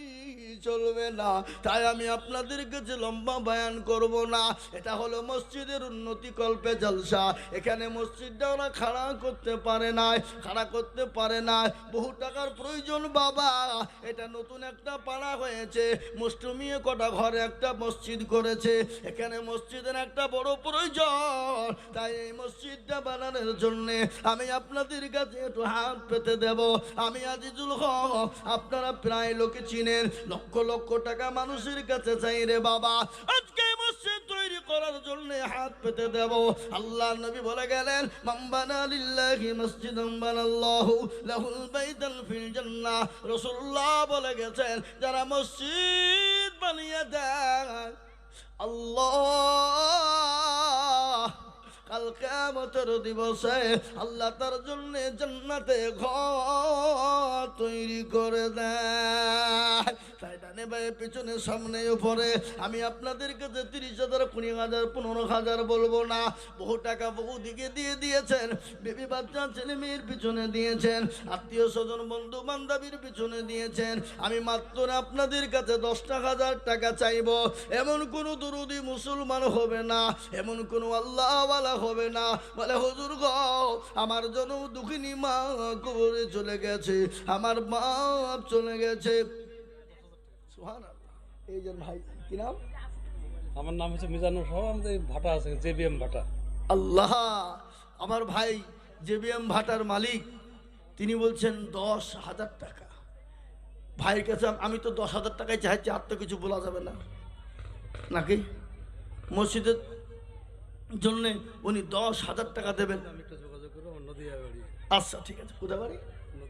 চলবে না। তাই আমি আপনাদের কাছে লম্বা বয়ান করব না। এটা হলো মসজিদের উন্নতি কল্পে জলসা। এখানে মসজিদটা ওরা খাড়া করতে পারে না, খাড়া করতে পারে না, বহু টাকার প্রয়োজন বাবা। এটা নতুন একটা পাড়া হয়েছে, মুসলিমিয়ে কটা ঘরে একটা মসজিদ করেছে, এখানে মসজিদের একটা বড় প্রয়োজন। তাই এই মসজিদটা বানানোর জন্যে আমি আপনাদের কাছে একটু হাত পেতে দেব। আমি আজিজুল হক, আপনারা প্রায় লোকে চিনেন, লক্ষ লক্ষ টাকা মানুষের কাছে চাই রে বাবা, আজকে মসজিদ তৈরি করার জন্য হাত পেতে দেব। আল্লাহ নবী বলে গেলেন, মান বানা লিল্লাহি মসজিদান বানাল্লাহু লাহুল বাইতান ফিল জান্নাহ। রাসূলুল্লাহ বলে গেছেন, যারা মসজিদ বানিয়ে দেয় আল্লাহ কাল কিয়ামতের দিবসে আল্লাহ তার জন্য জান্নাতে ঘর তৈরি করে দেয়। তাই ডানে বায়ে পিছনে সামনে উপরে আমি আপনাদের কাছে 30,000 20,000 15,000 বলবো না, বহু টাকা বহু দিকে দিয়ে দিয়েছেন, বেবি বাচ্চা ছেলে মেয়ের পিছনে দিয়েছেন, আত্মীয় স্বজন বন্ধু বান্ধবীর পিছনে দিয়েছেন। আমি মাত্র আপনাদের কাছে 10,000 টাকা চাইব। এমন কোন দরুদি মুসলমান হবে না, এমন কোন আল্লাহওয়ালা হবে না বলে হুজুর গো আমার জন্য দুঃখিনী মা কবরে চলে গেছে, আমার বাপ চলে গেছে। সুবহানাল্লাহ। এই যে ভাই কি নাম? আমার নাম হচ্ছে মিজানুর সাহেব, আমাদের ভাটা আছে জেবিএম ভাটা। আল্লাহ, আমার ভাই জেবিএম ভাটার মালিক, তিনি বলছেন 10,000 টাকা। ভাইয়ের কাছে আমি তো 10,000 টাকায় চাইছি, আর তো কিছু বলা যাবে না নাকি? মসজিদের জন্য উনি 10,000 টাকা দেবেন। আমি একটু যোগাযোগ করবো, নদিয়া বাড়ি। আচ্ছা ঠিক আছে। কোথায় বাড়ি?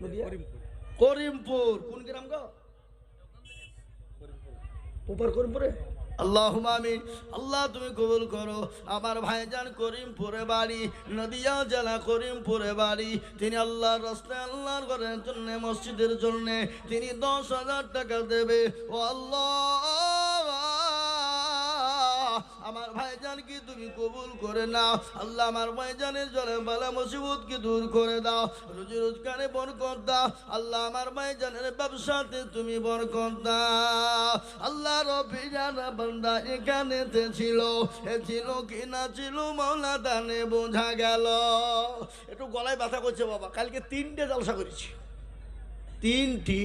নদিয়া করিমপুর। করিমপুর। কোন গ্রাম গো? উপর করিমপুরে। আল্লাহুম্মা আমিন। আল্লাহ তুমি কবুল করো। আমার ভাইজান করিমপুরে বাড়ি, নদিয়া জেলা করিমপুরে বাড়ি। তিনি আল্লাহর রাস্তায় আল্লাহর ঘরের জন্য মসজিদের জন্য তিনি 10,000 টাকা দেবে। ও আল্লাহ, আমার ভাইজান কি তুমি কবুল করে নাও। আল্লাহ আমার ভাইজানের জলে বালা মুসিবত কি দূর করে দাও, রুজি রোজগারে বরকত দাও। আল্লাহ আমার ভাইজানের ব্যবসাতে তুমি বরকত দাও। আল্লাহ রব্বি জানা বান্দা এখানেতে ছিল, এ ছিল কি না ছিল মাওলা দানে বোঝা গেল। একটু গলায় ব্যথা করছে বাবা, কালকে 3টে জলসা করেছি, 3টি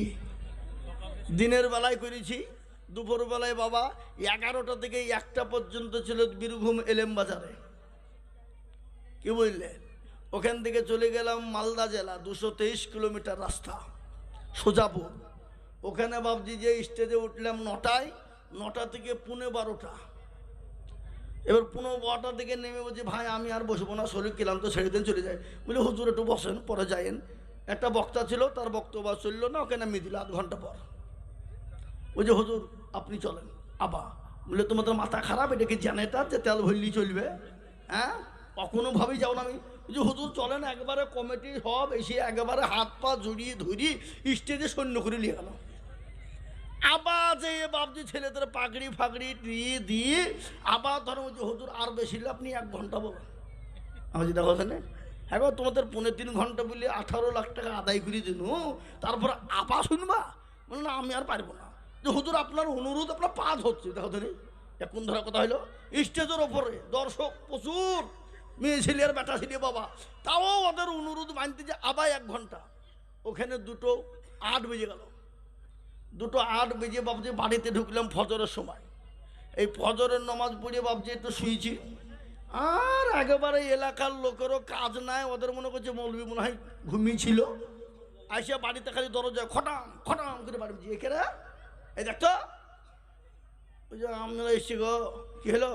দিনের বেলায় করেছি, দুপুরবেলায় বাবা 11টা থেকে 1টা পর্যন্ত ছিল বীরভূম এলেম বাজারে। কি বুঝলে? ওখান থেকে চলে গেলাম মালদা জেলা, 223 কিলোমিটার রাস্তা, সোজাপুর। ওখানে ভাবছি যে স্টেজে উঠলাম 9টায়, 9টা থেকে 12:15। এবার 12:15 থেকে নেমে বলছি ভাই আমি আর বসবো না, শরীর ক্লান্ত, ছেড়ে দিন চলে যায়। বলে হুজুর একটু বসেন, পরে যায়েন। একটা বক্তা ছিল, তার বক্তব্য চলল না, ওখানে আমি দিল আধ ঘন্টা পর। ওই যে হুজুর আপনি চলেন। আবা বলে তোমাদের মাথা খারাপ, এটা কি জানেটা যে তেল ভরলি চলবে? হ্যাঁ কখনোভাবেই যাও না। আমি যে হুজুর চলেন একবারে কমিটি সব এসে একেবারে হাত পা জড়িয়ে ধরি স্টেজে সৈন্য করে নিয়ে গেল। আবার যে বাবজি ছেলেদের পাগড়ি ফাগড়ি দিয়ে আবার ধরো যে হুজুর আর বেশি হলে আপনি 1 ঘন্টা বলেন। আমি যেটা কথা নেই একবার তোমাদের 3.5 ঘন্টা বলে 18 লাখ টাকা আদায় করে দিন, তারপর আবার শুনবা বলে না আমি আর পারবো না। যে হুজুর আপনার অনুরোধ আপনার পাঁচ হচ্ছে, এটা কথা নেই। এখন ধরা কথা হলো স্টেজের ওপরে দর্শক প্রচুর, মেয়ে ছেলে আর বেটা ছেলে বাবা, তাও ওদের অনুরোধ মানতে যে আবার 1 ঘন্টা। ওখানে 2:08 বেজে গেল। 2:08 বেজে বাবজি বাড়িতে ঢুকলাম ফজরের সময়। এই ফজরের নামাজ পড়ে বাবজি একটু শুয়েছি। আর একেবারে এলাকার লোকেরও কাজ নাই, ওদের মনে করছে মৌলবি মনে হয় ঘুমিয়েছিল। আসিয়া বাড়িতে খালি দরজায় খটাম খটাম করে বাড়ি বুঝি এখানে এই দেখতো ওই যে আমরা এসছি গো, কি হলো?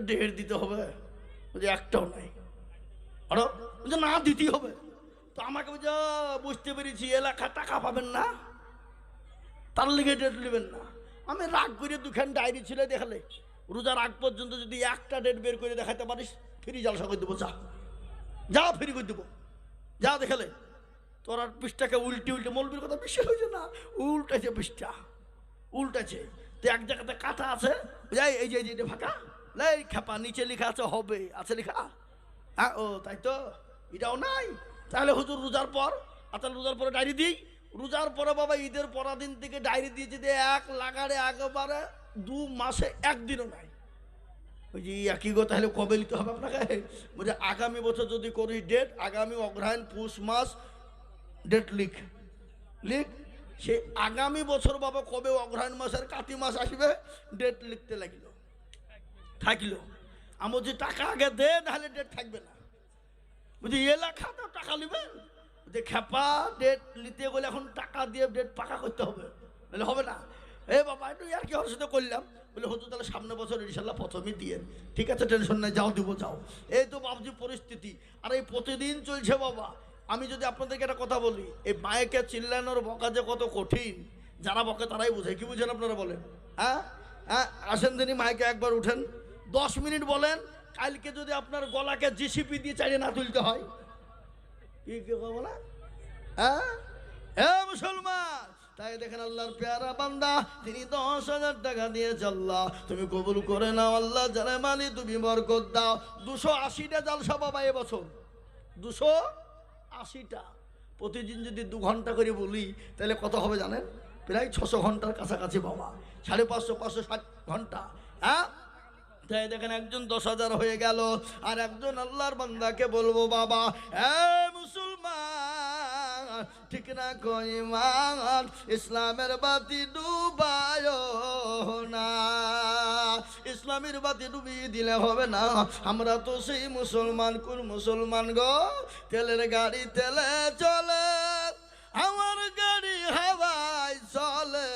ঢের দিতে হবে, ওই যে একটাও নাই। আরো যে না দিতেই হবে। তো আমাকে বুঝা বুঝতে পেরেছি এলাকা টাকা পাবেন না, তার লিগে ডেট নেবেন না। আমি রাগ করে 2খান ডায়েরি ছিল দেখালে, রোজার আগ পর্যন্ত যদি একটা ডেট বের করে দেখাতে পারিস ফ্রি জালসা করে দেবো, যা ফ্রি করে দেবো, যা দেখালে। তোর আর পৃষ্ঠাকে উল্টে উল্টে মৌলবীর কথা বিশ্বাস হয়েছে না, উল্টাছে পৃষ্ঠা উল্টাছে। তো এক জায়গাতে কাটা আছে, যাই এই যে এটা ফাঁকা, লাই খেপা নিচে লেখা আছে হবে, আছে লেখা। হ্যাঁ ও তাই তো, এটাও নাই। তাহলে হুজুর রোজার পর, আচ্ছা রোজার পরে ডায়েরি দিই। রোজার পরে বাবা ঈদের পরাদিন থেকে ডায়েরি দিয়েছে যে 1 লাগারে একেবারে 2 মাসে 1 দিনও নাই। ওই যে একই গো, তাহলে কবে নিতে হবে আপনাকে? বলছে আগামী বছর যদি করিস ডেট, আগামী অগ্রহায়ণ পুষ মাস ডেট লিখ লিখ। সে আগামী বছর বাবা কবে অগ্রহায়ণ মাসের কাতি মাস আসবে ডেট লিখতে লাগিল, থাকলো। আমার যে টাকা আগে দে, নাহলে ডেট থাকবে না। বুঝি এলাকাতে টাকা নেবেন, যে খেপা ডেট নিতে গেলে এখন টাকা দিয়ে ডেট পাকা করতে হবে, নাহলে হবে না। এ বাবা একটু আর কি ওর সাথে করলাম, বলে হতো তাহলে সামনে বছর ইনশাল্লাহ প্রথমেই দিয়ে, ঠিক আছে টেনশন নাই, যাও দিব যাও। এই তো বাবজি পরিস্থিতি। আর এই প্রতিদিন চলছে বাবা। আমি যদি আপনাদেরকে একটা কথা বলি, এই মায়েকে চিল্লানোর বকা যে কত কঠিন, যারা বকে তারাই বুঝে। কি বুঝেন আপনারা বলেন? হ্যাঁ হ্যাঁ, আসেন দিনই মাইকে একবার উঠেন, 10 মিনিট বলেন। কালকে যদি আপনার গলাকে জিসিপি দিয়ে চালিয়ে না তুলতে হয়, কি কি বলা? হ্যাঁ হ্যাঁ মুসলমান, তাই দেখেন আল্লাহর পেয়ারা বান্দা, তিনি 10,000 টাকা দিয়েছে। আল্লাহ তুমি কবুল করে নাও, আল্লাহ জানে মালি তুমি বরকত দাও। 280টা জালসা বাবা এবছর, 280টা। প্রতিদিন যদি 2 ঘন্টা করে বলি তাহলে কত হবে জানেন? প্রায় 600 ঘন্টার কাছাকাছি বাবা, 550 560 ঘন্টা। হ্যাঁ তাই দেখেন একজন 10,000 হয়ে গেল। আর একজন আল্লাহর বান্দাকে বলবো বাবা, মুসলমান ঠিক না কই মান, ইসলামের বাতি ডুবায় না। ইসলামের বাতি ডুবিয়ে দিলে হবে না। আমরা তো সেই মুসলমান, কোন মুসলমান গো? তেলের গাড়ি তেলে চলে, আমার গাড়ি হাওয়ায় চলে,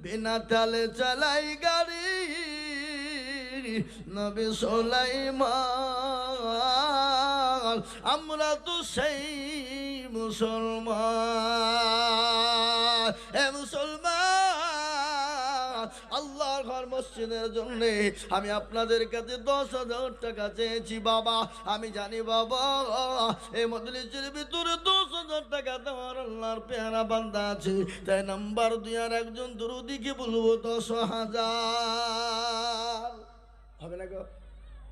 বিনা তেলে চালাই গাড়ি নবী সুলাইমান। আমরা তো সেই মুসলমান। হে মুসলমান, আল্লাহর ঘর মসজিদের জন্য আমি আপনাদের কাছে 10,000 টাকা চেয়েছি বাবা। আমি জানি বাবা এই মজলিসের ভিতরে 10,000 টাকা দেওয়ার আল্লাহর পেয়ারা বান্দা আছে। তাই নাম্বার 2 আর একজন দরুদিকে বলবো 10,000 হবে না গো?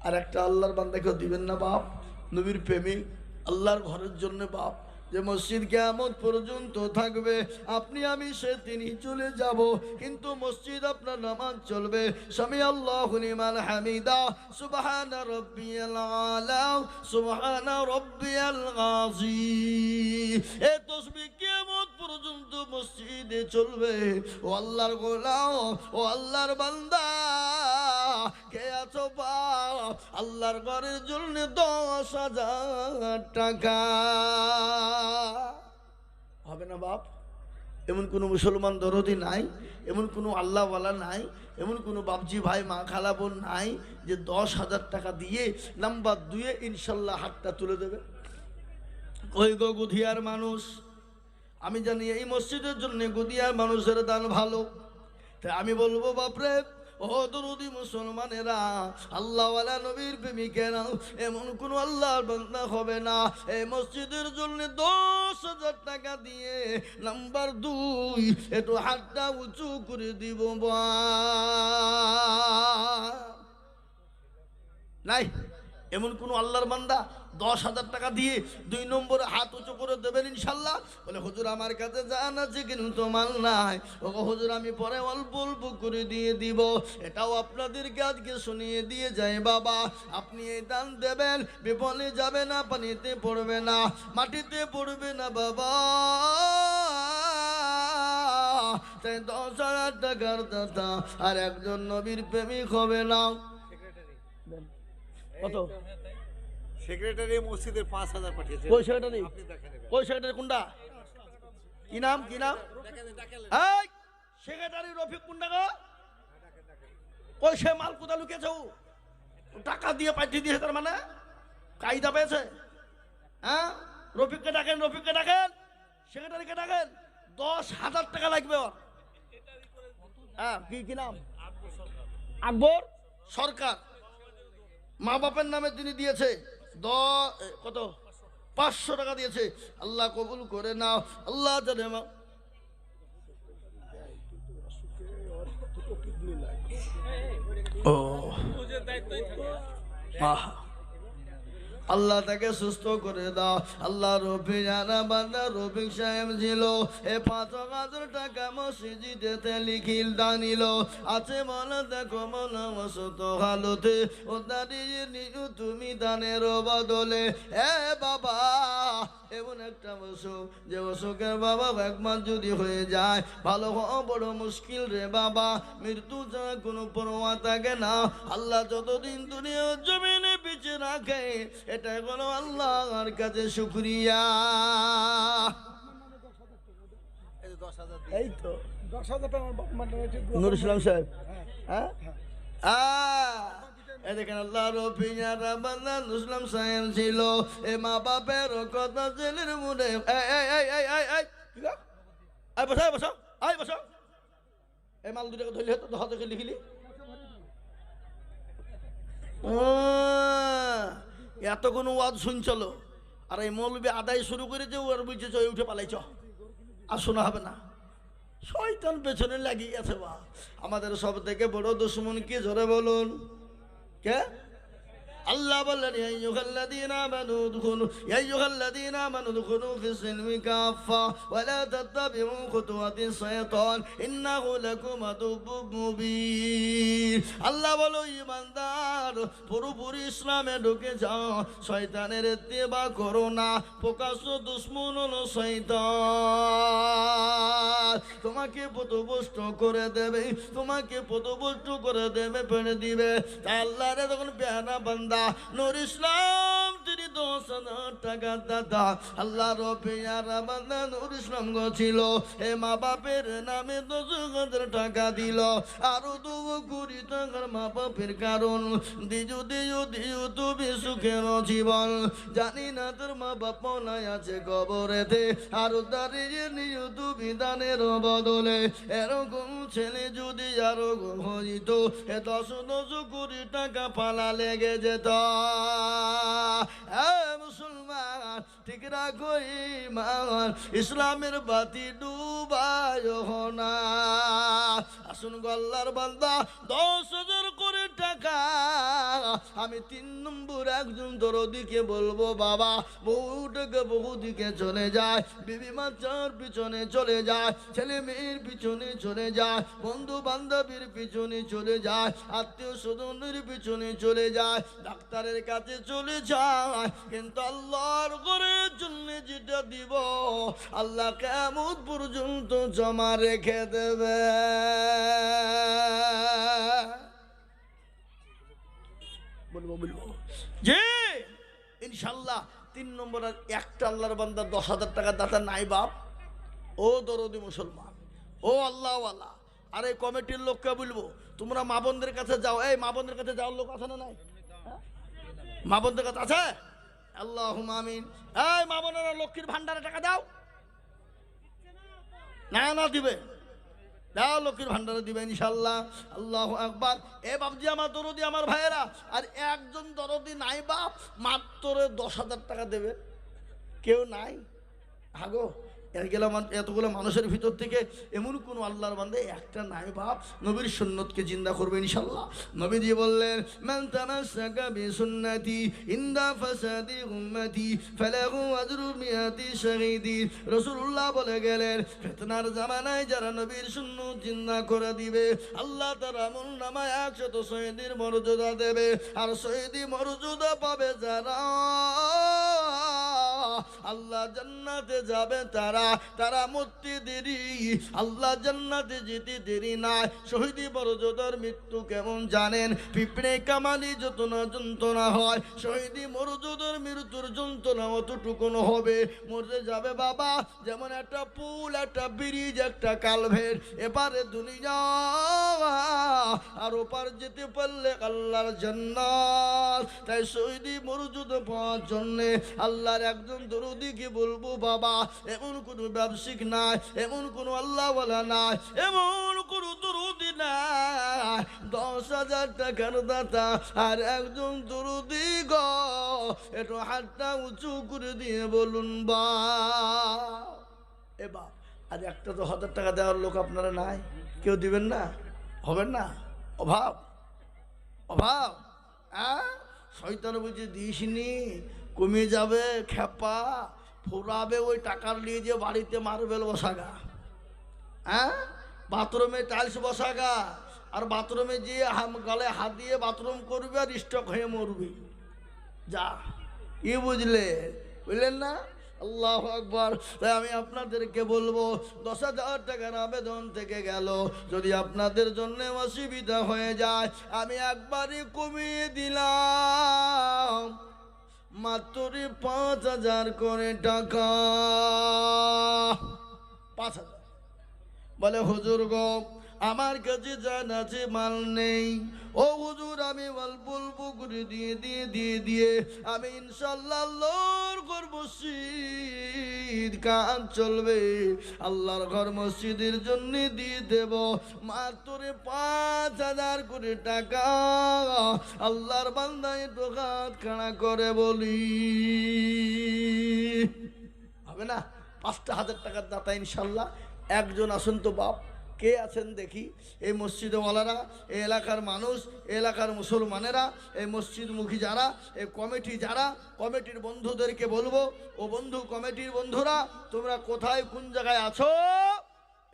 আর একটা আল্লাহর বান্দাকেও দিবেন না বাপ, নবীর প্রেমিক, আল্লাহর ঘরের জন্য বাপ, যে মসজিদ কিয়ামত পর্যন্ত থাকবে। আপনি আমি সে তিনি চলে যাব, কিন্তু মসজিদ আপনার নামাজ চলবে। সামি আল্লাহু লিমান হামিদা, সুবহানা রাব্বিয়াল আলা, সুবহানা রাব্বিয়াল আযীম। এই তাসবিহ কিয়ামত পর্যন্ত মসজিদে চলবে। ও আল্লাহর গোলাম, ও আল্লাহর বান্দা, কে আছো বাপ? আল্লাহর ঘরের জন্য 10,000 টাকা হবে না বাপ? এমন কোনো মুসলমান দরদি নাই, এমন কোনো আল্লাহওয়ালা নাই, এমন কোনো বাপজি ভাই মা খালা বোন নাই যে 10,000 টাকা দিয়ে নাম্বার 2 ইনশাল্লাহ হাতটা তুলে দেবে? ওই গো গুধিয়ার মানুষ, আমি জানি এই মসজিদের জন্য গুধিয়ার মানুষের দান ভালো। তাই আমি বলবো বাপরে, ও ও দরদি মুসলমানেরা, আল্লাহওয়ালা নবীর প্রেমিকেরা, এমন কোন আল্লাহর বান্দা হবে না এই মসজিদের জন্য 10,000 টাকা দিয়ে নাম্বার 2 একটু হাতটা উঁচু করে দিব নাই। এমন কোন আল্লাহর বান্দা 10,000 টাকা দিয়ে 2 নম্বরে হাত উঁচু করে দেবেন ইনশাল্লাহ? বলে হুজুর আমার কাছে জান আছে কিন্তু মাল নাই। ও হুজুর আমি পরে অল্প অল্প করে দিয়ে দিব। এটাও আপনাদেরকে আজকে শুনিয়ে দিয়ে যাই বাবা, আপনি এই দান দেবেন, বিপলে যাবে না, পানিতে পড়বে না, মাটিতে পড়বে না বাবা। তাই 10,000 টাকার দাতা আর একজন নবীর প্রেমিক হবে না। কত সেক্রেটারি মসজিদের 5,000 পাঠিয়েছে। কই সেক্রেটারি? আপনি দেখে নেবেন। কই সেক্রেটারি কোনটা? কি নাম কি নাম? এই সেক্রেটারি রফিক কোনটা গো? কই সে মাল কোথা লুকিয়েছে? ও টাকা দিয়ে পাঠিয়ে দিয়েছে, তার মানে কায়দা পেয়েছে। হ্যাঁ, রফিককে ডাকেন, রফিককে ডাকেন, সেক্রেটারিকে ডাকেন। 10,000 টাকা লাগবে ওর। হ্যাঁ, কি কি নাম? আকবর সরকার। মা বাপের নামে তিনি দিয়েছে কত 500 টাকা দিয়েছে। আল্লাহ কবুল করে নাও, আল্লাহ জানে। ও আল্লাহ তাকে সুস্থ করে দাও। আল্লাহ রফিক জানা বান্দা রফিক সাহেব ছিল, এ 5,000 টাকা মসজিদেতে লিখিল দানিল আছে। বলো দেখো মনে মসত হালতে ও দাঁড়িয়ে নিজু তুমি দানের বদলে। এ বাবা, এমন একটা অসুখ যে অসুখের বাবা 1 মাস যদি হয়ে যায়, ভালো হওয়া বড় মুশকিল রে বাবা। মৃত্যু ছাড়া কোনো পরোয়া থাকে না। আল্লাহ যতদিন দুনিয়ার জমিনে বেঁচে রাখে, এটাই হলো আল্লাহর কাছে শুকরিয়া। এই তো 10,000 টাকা আমার বাপ মার নামে আছে। নুর ইসলাম সাহেব। হ্যাঁ, দেখেন আল্লাহ রফিয়া রাবানা নুসলাম সাহেব ছিল, এ মা বাপের কথা ছেলের মুড়ে। বসো বসো, আয় বসো। এই মাল দুটাকে ধরলি তো হাতে লিখিলি। এত কোনো ওয়াজ শুনছিল, আর এই মৌলবি আদায় শুরু করেছে, ওর বুঝছে চয় উঠে পালাইছ, আর শোনা হবে না। শয়তান পেছনে লাগিয়ে আছে। বা আমাদের সব থেকে বড় দুশ্মন কি, জোরে বলুন কে? আল্লাহ বললেন ইয়া আইয়ুহাল্লাযীনা আমানু দুখুলু ইয়া আইয়ুহাল্লাযীনা আমানু দুখুলু ফিস-সিলমি কাফা ওয়া লা তাত্তাবিউ খুতুওয়াতিস শাইতান ইন্নাহু লাকুম আদুব্বুম মুবিন। আল্লাহ বলো ঈমানদার, পুরোপুরি ইসলামে ঢুকে যাও, শয়তানের ইত্তেবা করো না। প্রকাশ্য দুশমন হলো শয়তান। তোমাকে পথভ্রষ্ট করে দেবে, তোমাকে পথভ্রষ্ট করে দেবে, পেড়ে দিবে। তাই আল্লাহরে তখন পেয়ারা বান্দা নূর ইসলাম তিনি 10,000 টাকা দাদা। আল্লাহ রফিয়া বান্দা নূর ইসলাম ছিল, এ মা বাপের নামে 10,000 টাকা দিল। আরো 2 কোটি টাকার মা বাপের কারণ দিজু দিজু দিজু তুমি সুখের জীবন। জানি না তোর মা বাপ নাই আছে কবরেতে, আরো দাঁড়িয়ে নিও তুমি দানের বদলে। এরকম ছেলে যদি আরো হইত, এ 10 কোটি টাকা পালা লেগে যেত। মুসলমান ঠিক রাখো ঈমান, ইসলামের বাতি ডুবায় না। আসুন গল্লার বান্দা 10,000 কোটি টাকা আমি 3 নম্বর একজন দরদিকে বলবো, বাবা বহু টাকা বহুদিকে চলে যায়, বিবি বাচ্চার পিছনে চলে যায়, ছেলে মেয়ের পিছনে চলে যায়, বন্ধু বান্ধবীর পিছনে চলে যায়, আত্মীয় স্বজনের পিছনে চলে যায়, ডাক্তারের কাছে চলে যায়। কিন্তু আল্লাহর ঘরের জন্য যেটা দিব, আল্লাহ কিয়ামত পর্যন্ত জমা রেখে দেবে। বলবো জি ইনশাল্লাহ। 3 নম্বর আর একটা আল্লাহর বান্দা 10,000 টাকা দাতা নাই বাপ। ও দরদি মুসলমান, ও আল্লাহওয়ালা, আর এই কমিটির লোককে বলবো, তোমরা মা বোনদের কাছে যাও। এই মা বোনদের কাছে যাওয়ার লোক আছে না নাই? মা বোনদের কাছে আছে? আল্লাহুম্মা আমিন। এই মা বোনেরা লক্ষ্মীর ভান্ডারে টাকা দাও। না না দিবে, দাও লক্ষ্মীর ভান্ডারে দিবেন ইনশাল্লাহ। আল্লাহু আকবার। এ বাপজি আমার দরদি আমার ভাইয়েরা, আর একজন দরদি নাই বাপ, মাত্র 10,000 টাকা দেবে, কেউ নাই। হাগো এতগুলো মানুষের ভিতর থেকে এমন কোন আল্লাহর বান্দা একটা নাই বাপ, নবীর সুন্নতকে জিন্দা করবে ইনশাল্লাহ। নবীজি বললেন, মান তামাসসাকা বিসুন্নতি ইনদা ফাসাদি উম্মতি ফালাহু আজরু মিয়াতি শাহীদিন। রাসূলুল্লাহ বলে গেলেন, ফিতনার জামানায় যারা নবীর সুন্নত জিন্দা করে দিবে, আল্লাহ তার আমলনামায় 100 শহীদের মর্যাদা দেবে। আর শহীদি মর্যাদা পাবে যারা, আল্লাহ জান্নাতে যাবে তারা, তারা মরতে দেরি, আল্লাহ জান্নাতে যেতে দেরি না। শহীদি মর্যাদার মৃত্যু কেমন জানেন? পিঁপড়ে কামালি যত না যন্ত্রণা হয়, শহীদি মর্যাদার মৃত্যুর যন্ত্রণা অতটুকুন হবে। মরে যাবে বাবা যেমন একটা পুল, একটা ব্রিজ, একটা কালভেট, এপারে দুনিয়া আর ওপার যেতে পারলে আল্লাহর জান্নাত। তাই শহীদি মর্যাদা পাওয়ার জন্যে আল্লাহর একজন দরদিকে বলবো, বাবা এমন কোনো ব্যবসায়িক নাই, এমন কোনো আল্লাহওয়ালা নাই, এমন কোনো দরদি নাই 10,000 টাকার দাতা আর একজন দরদি গো, একটু হাতটা উঁচু করে দিয়ে বলুন বা এ বাপ। আর একটা তো 1,000 টাকা দেওয়ার লোক আপনারা নাই, কেউ দিবেন না, হবেন না? অভাব অভাব। শয়তান বুঝে দিসনি, কমে যাবে, খেপা ফুরাবে, ওই টাকার নিয়ে যে বাড়িতে মার্বেল বসাগা, বাথরুমে টাইলস বসাগা, আর বাথরুমে যে গালে হাত দিয়ে বাথরুম করবে আর স্টক হয়ে মরবে। যা কি বুঝলেন না? আল্লাহু আকবার। তাই আমি আপনাদেরকে বলবো, 10,000 টাকার আবেদন থেকে গেল, যদি আপনাদের জন্য অসুবিধা হয়ে যায়, আমি একবারই কমিয়ে দিলাম, মাত্র 5,000 করে টাকা। 5,000। বলে হুজুর গো আমার কাছে জানাছে মাল নেই, ও হুজুর আমি অল্প অল্প করে দিয়ে আমি ইনশাল্লাহ আল্লাহর ঘর মসজিদ কাজ চলবে, আল্লাহর ঘর মসজিদের জন্য দিয়ে দেব মাত্র 5,000 করে টাকা। আল্লাহর বান্দা একটু হাত খাড়া করে বলি, হবে না? 5,000 টাকার দাতা ইনশাল্লাহ। একজন আসুন তো বাপ, কে আছেন দেখি? এই মসজিদওয়ালারা, এই এলাকার মানুষ, এই এলাকার মুসলমানেরা, এই মসজিদমুখী যারা, এই কমিটি যারা, কমিটির বন্ধুদেরকে বলবো, ও বন্ধু কমিটির বন্ধুরা তোমরা কোথায় কোন জায়গায় আছো,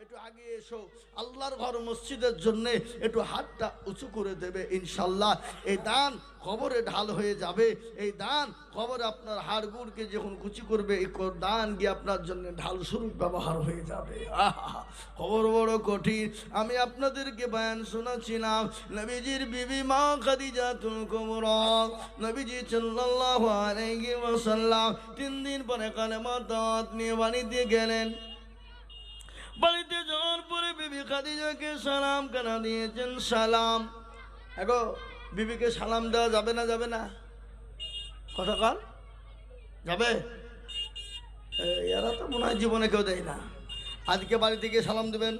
একটু আগে এসো, আল্লাহর ঘর মসজিদের জন্য একটু হাতটা উঁচু করে দেবে ইনশাল্লাহ। এই দান খবরে ঢাল হয়ে যাবে, এই দান খবরে আপনার হাড়গুড়কে যখন কুচি করবে, এই দান গিয়ে আপনার জন্য ঢাল স্বরূপ ব্যবহার হয়ে যাবে। খবর বড় কঠিন। আমি আপনাদেরকে বয়ান শোনাচ্ছিলাম, নবীজির বিবি মা খাদিজাতুল কুবরা, নবীজি সাল্লাল্লাহু আলাইহি ওয়াসাল্লাম 3 দিন পরে কালেমা দাওয়াত নিয়ে বাড়িতে গেলেন। বাড়িতে যাওয়ার পরে বিবি খাদিজাকে সালাম কানা দিয়েছেন। সালাম, এগো বিবিকে সালাম দেওয়া যাবে না? যাবে না? কথা কাল যাবে? এরা তো মনে হয় জীবনে কেউ দেয় না। আজকে বাড়িতে গিয়ে সালাম দেবেন,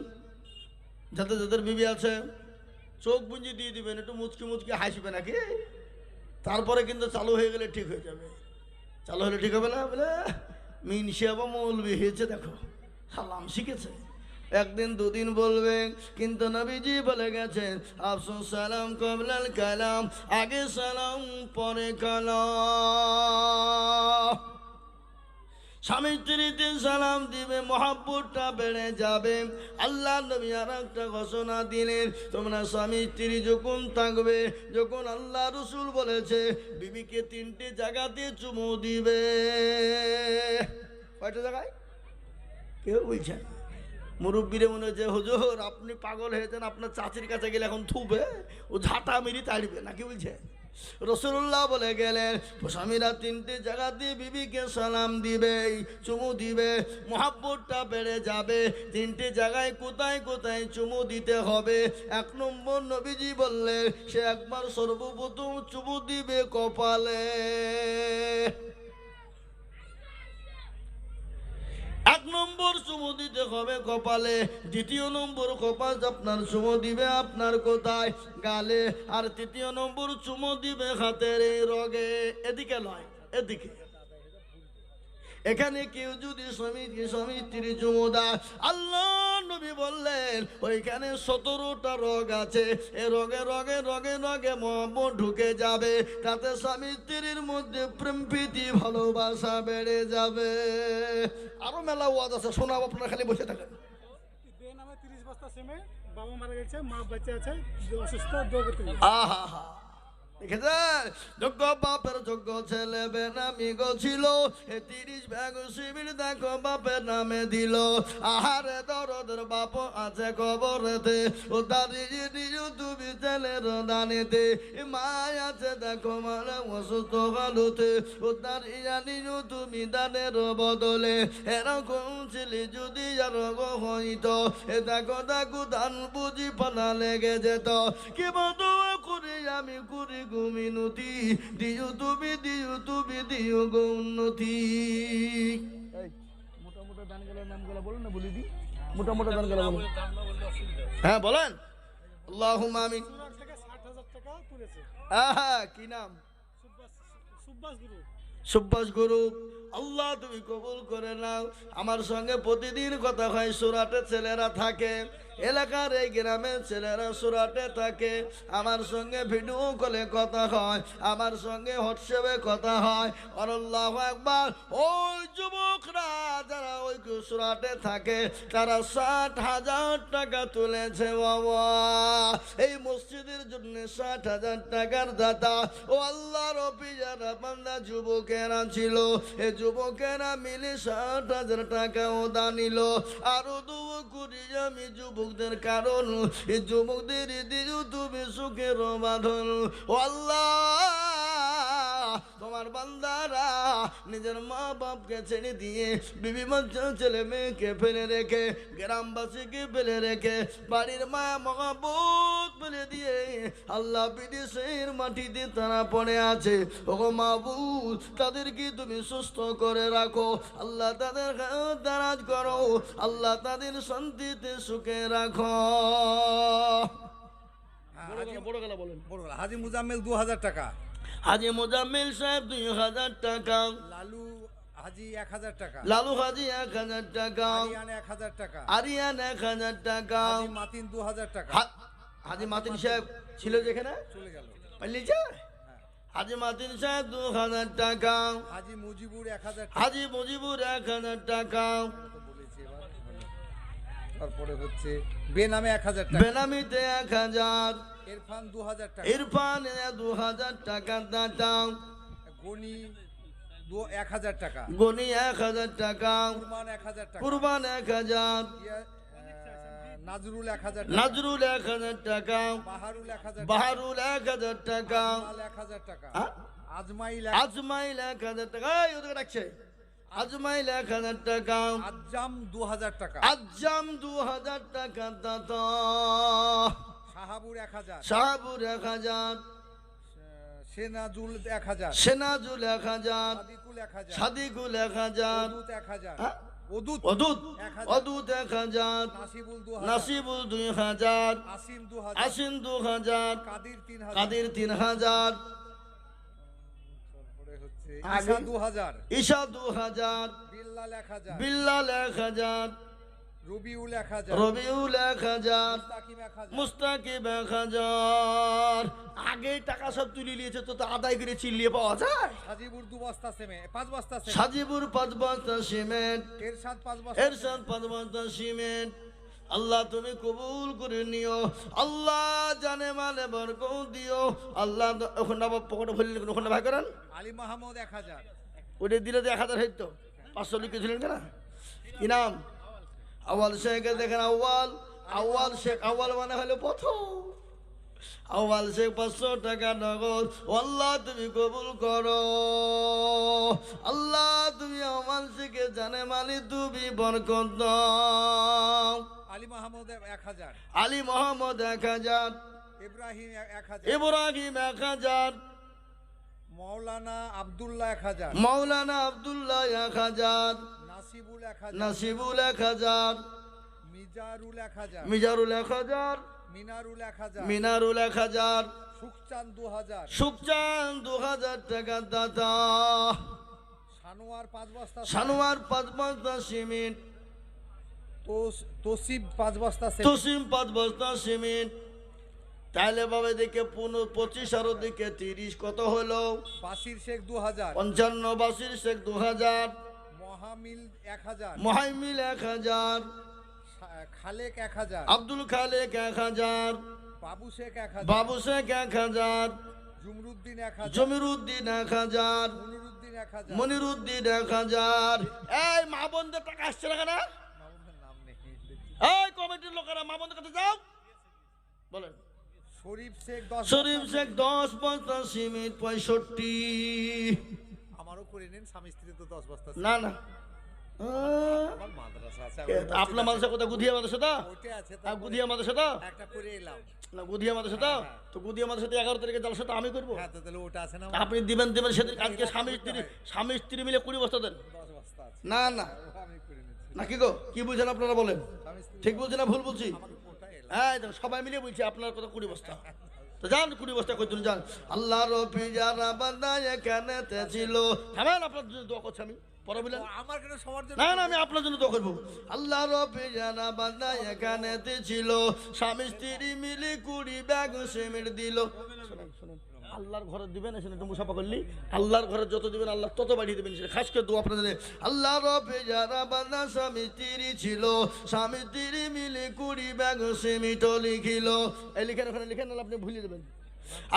যাতে যাদের বিবি আছে চোখ বুঝিয়ে দিয়ে দিবেন, একটু মুচকি মুচকি হাসবে নাকি, তারপরে কিন্তু চালু হয়ে গেলে ঠিক হয়ে যাবে। চালু হলে ঠিক হবে না, বলে মিনসিয়া বা মৌলবি হয়েছে, দেখো সালাম শিখেছে। একদিন দুদিন বলবে, কিন্তু নবীজি বলে গেছেন আফসুস সালাম কবলাল কালাম, আগে সালাম পরে কালাম। স্বামী স্ত্রীতে সালাম দিবে, মহাব্বতটা বেড়ে যাবে। আল্লাহ নবী আর একটা ঘোষণা দিলেন, তোমরা স্বামী স্ত্রী যখন থাকবে, যখন আল্লাহ রসুল বলেছে বিবিকে 3টে জায়গাতে চুমু দিবে। কয়টা জায়গায়? কেউ বলছেন? মুরব্বীরে মনে হচ্ছে হুজুর আপনি পাগল হয়েছেন, আপনার চাচির কাছে গেলে এখন থুবে, ও ঝাঁটা মেরি তাড়বে নাকি বলছে? রাসূলুল্লাহ বলে গেলেন, স্বামীরা 3টে জায়গাতে বিবিকে সালাম দিবে, চুমু দিবে, মহাব্বতটা বেড়ে যাবে। 3টে জায়গায় কোথায় কোথায় চুমু দিতে হবে? 1 নম্বর নবীজি বললেন, সে একবার সর্বপ্রথম চুমু দিবে কপালে। 1 নম্বর নম্বর চুমু দিতে হবে কপালে, দ্বিতীয় নম্বর কপাল আপনার চুমু দিবে আপনার কোথায়, গালে, আর তৃতীয় নম্বর চুমু দিবে হাতের এই রগে। এদিকে নয়, এদিকে। এখানে কেউ যদি স্বামীর চুমু দেয়, আল্লাহ নবী বললেন ওইখানে 17টা রোগ আছে, এ রগে রগে রগে রগে মোহাম্মদ ঢুকে যাবে, তাতে স্বামী স্ত্রীর মধ্যে প্রেম প্রীতি ভালোবাসা বেড়ে যাবে। আরো মেলা ওয়াজ আছে, শোনাব, আপনারা খালি বসে থাকেন। বে নামে 30 বস্তা সিমেন্ট, বাবা মারা গেছে, মা বেঁচে আছে, অসুস্থ, দৌড়তে আহা হা, দেখেছেন? যোগ্য বাপের যোগ্য ছেলে বেনামি গো ছিল, 30 ব্যাগ শিবির দেখো বাপের নামে দিল। আহারে দরদের বাপ আছে কবরেতে, ও দাঁড়িয়ে দিও তুমি ছেলের দানিতে, মায় আছে দেখো মারা অসুস্থ গালুতে, ও দাঁড়িয়ে দিও তুমি দানের বদলে। এরকম ছেলে যদি আর হইতো, এ দেখো দেখো ধান বুঝি পানা লেগে যেত। কি বলতো করে আমি করি গুমিনতি, দিও তুমি দিও গো উন্নতি। মোটা মোটা দানগুলোর নামগুলো বলুন না, বলে দিই। মোটা মোটা দানগুলো বলুন। হ্যাঁ বলেন, আল্লাহুম্মা আমিন। সুরাট থেকে 60,000 টাকা তুলেছে আহা, কি নাম? সুব্বাস গুরু। সুব্বাস গুরু। আল্লাহ তুমি কবুল করে নাও। আমার সঙ্গে প্রতিদিন কথা হয়, সুরাটে ছেলেরা থাকে, এলাকার এই গ্রামের ছেলেরা সুরাটে থাকে, আমার সঙ্গে ভিডিও কলে কথা হয়, আমার সঙ্গে হোয়াটসঅ্যাপে কথা হয়। আল্লাহু আকবার। ওই যুবকরা যারা ওই সুরাটে থাকে, তারা 60,000 টাকা তুলেছে বাবা, এই মসজিদের জন্য 60,000 টাকার দাতা। ও আল্লাহর পিয়ারা বান্দা যুবকেরা ছিল, এই যুবকেরা মিলে 60,000 টাকা ওদা নিল। আরো দোয়া করি আমি যুবকদের, কারণ এই যুবকদের দিও তুমি সুখের বাঁধন। ও আল্লাহ, তোমার বান্দারা নিজের মা বাপকে ছেড়ে দিয়ে, বিবি বাচ্চা ছেলে মেয়েকে ফেলে রেখে, গ্রামবাসীকে ফেলে রেখে, বাড়ির মায়া মহাবোধ ফেলে দিয়ে আল্লাহ বিদেশের মাটিতে তারা পড়ে আছে। ওগো মাহবুব, তাদেরকে তুমি সুস্থ করে রাখো আল্লাহ, তাদের দারাজ করো আল্লাহ, তাদের শান্তিতে সুখে রাখো। বড় গলা বলেন। হাজি মুজাম্মেল 2000 টাকা, হাজি মোজাম্মেল সাহেব 2000 টাকা, লালু হাজি 1000 টাকা, লালু হাজি 1000 টাকা, আরিয়ান 1000 টাকা, আরিয়ান 1000 টাকা, হাজি মাতিন 2000 টাকা। হাজি মাতিন সাহেব ছিল যেখানে, চলে গেল। পাইলিছে? হাজি মাতিন সাহেব 2000 টাকা, হাজি মুজিবুর 1000 টাকা, হাজি মুজিবুর 1000 টাকা, তো বলেছি এবার হলো। তারপরে হচ্ছে বেনামে 1000 টাকা, বেনামিতে 1000, ইরফান 2000 টাকা, ইরফান 2000 টাকা দাতা, গনি 1000 টাকা, গনি 1000 টাকা, কুরমান 1000 টাকা, কুরবান 1000, নাজরুল 1000 টাকা, নাজরুল 1000 টাকা, বাহারুল 1000 টাকা, বাহারুল 1000 টাকা, আজমাইল 1000 টাকা, হ্যাঁ? আজমাইল আজমাইল 1000 টাকা, এই ওদিকে রাখছে, আজমাইল 1000 টাকা, আজ্জাম 2000 টাকা, আজ্জাম 2000 টাকা দাতা, শাহাবুর 1000, শাহাবুর 1000, সেনাজুল 1000, সেনাজুল 1000, সাদিকুল 1000, সাদিকুল 1000, ওদুত 1000, হ্যাঁ? ওদুত অদূত 1000, অদূত 1000, নাসিবুল 2000, নাসিবুল 2000, আসিম 2000, আসিন 2000, কাদির 3000, কাদির 3000, তারপরে হচ্ছে আগে? ঈসা 2000, ঈশা 2000, বিল্লাল 1000, বিল্লাল 1000, রবিউল 1000, রবিউল 1000, মুস্তাকিম 1000, মুস্তাকিব 1000। আগে টাকা সব তুলে নিয়েছে, তো আদায় করে চিল্লিয়ে পাওয়া যায়। সাজিবুর 2 বস্তা সিমেন্ট, 5 বস্তা সিমেন্ট, সাজিবুর 5 বস্তা সিমেন্ট, এরশাদ 5 বস্তা, এরশাদ 5 বস্তা সিমেন্ট। আল্লাহ তুমি কবুল করে নিও আল্লাহ, জানে মানে বরকত দিও আল্লাহ। ওখানে আবার পকেটে ভরলেন, ওখানে ভাই করেন, আলী মাহমুদ 1000, ওটা দিলে তো 1000 হইতো, 500 লিখেছিলেন কেন? কি নাম? আওয়াল শেখের দেখেন, আউয়াল, আউয়াল শেখ, আউয়াল মানে হলো প্রথম। আউয়াল শেখ 500 টাকা নগদ। আল্লাহ তুমি কবুল করো আল্লাহ, তুমি আউয়াল শেখে জানে মালি তুমি বরকত দাও। আলী মাহমুদ 1000, আলী মোহাম্মদ 1000, ইব্রাহিম 1000, ইব্রাহিম 1000, মাওলানা আব্দুল্লাহ 1000, মাওলানা আব্দুল্লাহ 1000, নাসিবুল 1000, নাসিবুল 1000, মিজারুল 1000, মিজারুল 1000, মিনারুল 1000, মিনারুল 1000, সুখচাঁদ 2000, সুখচাঁদ 2000 টাকা দাতা, সানোয়ার 5 বস্তা, সানোয়ার 5 বস্তা সিমেন্ট, তোসিব 5 বস্তা, তুসিম 5 বস্তা সিমেন্ট। তাহলে বাবা দিকে 25 আর দিকে 30 কত হলো? বাসির শেখ 2000, 55, বাসির শেখ 2000, মহামিল 1000, মহাইমিল 1000, খালেক 1000, আব্দুল খালেক 1000, বাবু শেখ 1000, বাবু শেখ 1000, জুমরুদ্দিন 1000, জমিরুদ্দিন 1000, মনিরুদ্দিন 1000, মনিরুদ্দিন 1000। এই মা বোনদের টাকা আসছে না কেন? মামুনের নাম নেই। এই কমিটির লোকেরা মা বোনদের কাছে যাও, বলেন। শরীফ শেখ 10, শরীফ শেখ 10 বস্তা সিমেন্ট 65। আমারও করে নিন, স্বামী স্ত্রী তো 10 বস্তা। না না, আমার মাদ্রাসা আছে, আপনার মাদ্রাসা কোথায়? গুধিয়া মাদ্রাসা তো? ওইটা আছে, গুধিয়া মাদ্রাসা তো? একটা করে এলাম। না গুধিয়া মাদ্রাসা তো? তো গুধিয়া মাদ্রাসাতে 11 তারিখে জলসা তো আমি করবো। হ্যাঁ, তো তাহলে ওটা আছে না, আপনি দিবেন সেদিন। আজকে স্বামী স্ত্রী মিলে 20 বস্তা দেন। 10 বস্তা আছে, না না, আমি করে নিচ্ছি। নাকি গো? কি বুঝেন আপনারা বলেন? স্বামী স্ত্রী ঠিক বলছি না ভুল বলছি? ওটা এলাম। হ্যাঁ, দেখো, সবাই মিলে বলছি আপনার কথা 20 বস্তা। তো যান 20 বস্তা করতেন, যান। আল্লাহর পিজারা বান্দা এখানে ছিল। থামেন, আপনার জন্য দোয়া করছি আমি, পরে বলেন। আমার কেন সবার জন্য? না না, আমি আপনার জন্য দোয়া করবো। আল্লাহর পিজারা বান্দা এখানে ছিল, স্বামী স্ত্রী মিলে 20 ব্যাগ সিমেন্ট দিল। শোনেন শোনেন, আল্লাহর ঘরে দিবেন, এসে একটু মুসাফা করলি, আল্লাহর ঘরে যত দিবেন আল্লাহ তত বাড়িয়ে দেবেন। সেটা খাস করে দোয়া আপনাদের। আল্লাহর পিজারা বান্দা স্বামী স্ত্রী ছিল, স্বামী স্ত্রী মিলে 20 ব্যাগ সিমেন্ট লিখিল। এই লিখেন, ওখানে লিখেন, নাহলে আপনি ভুলে দেবেন।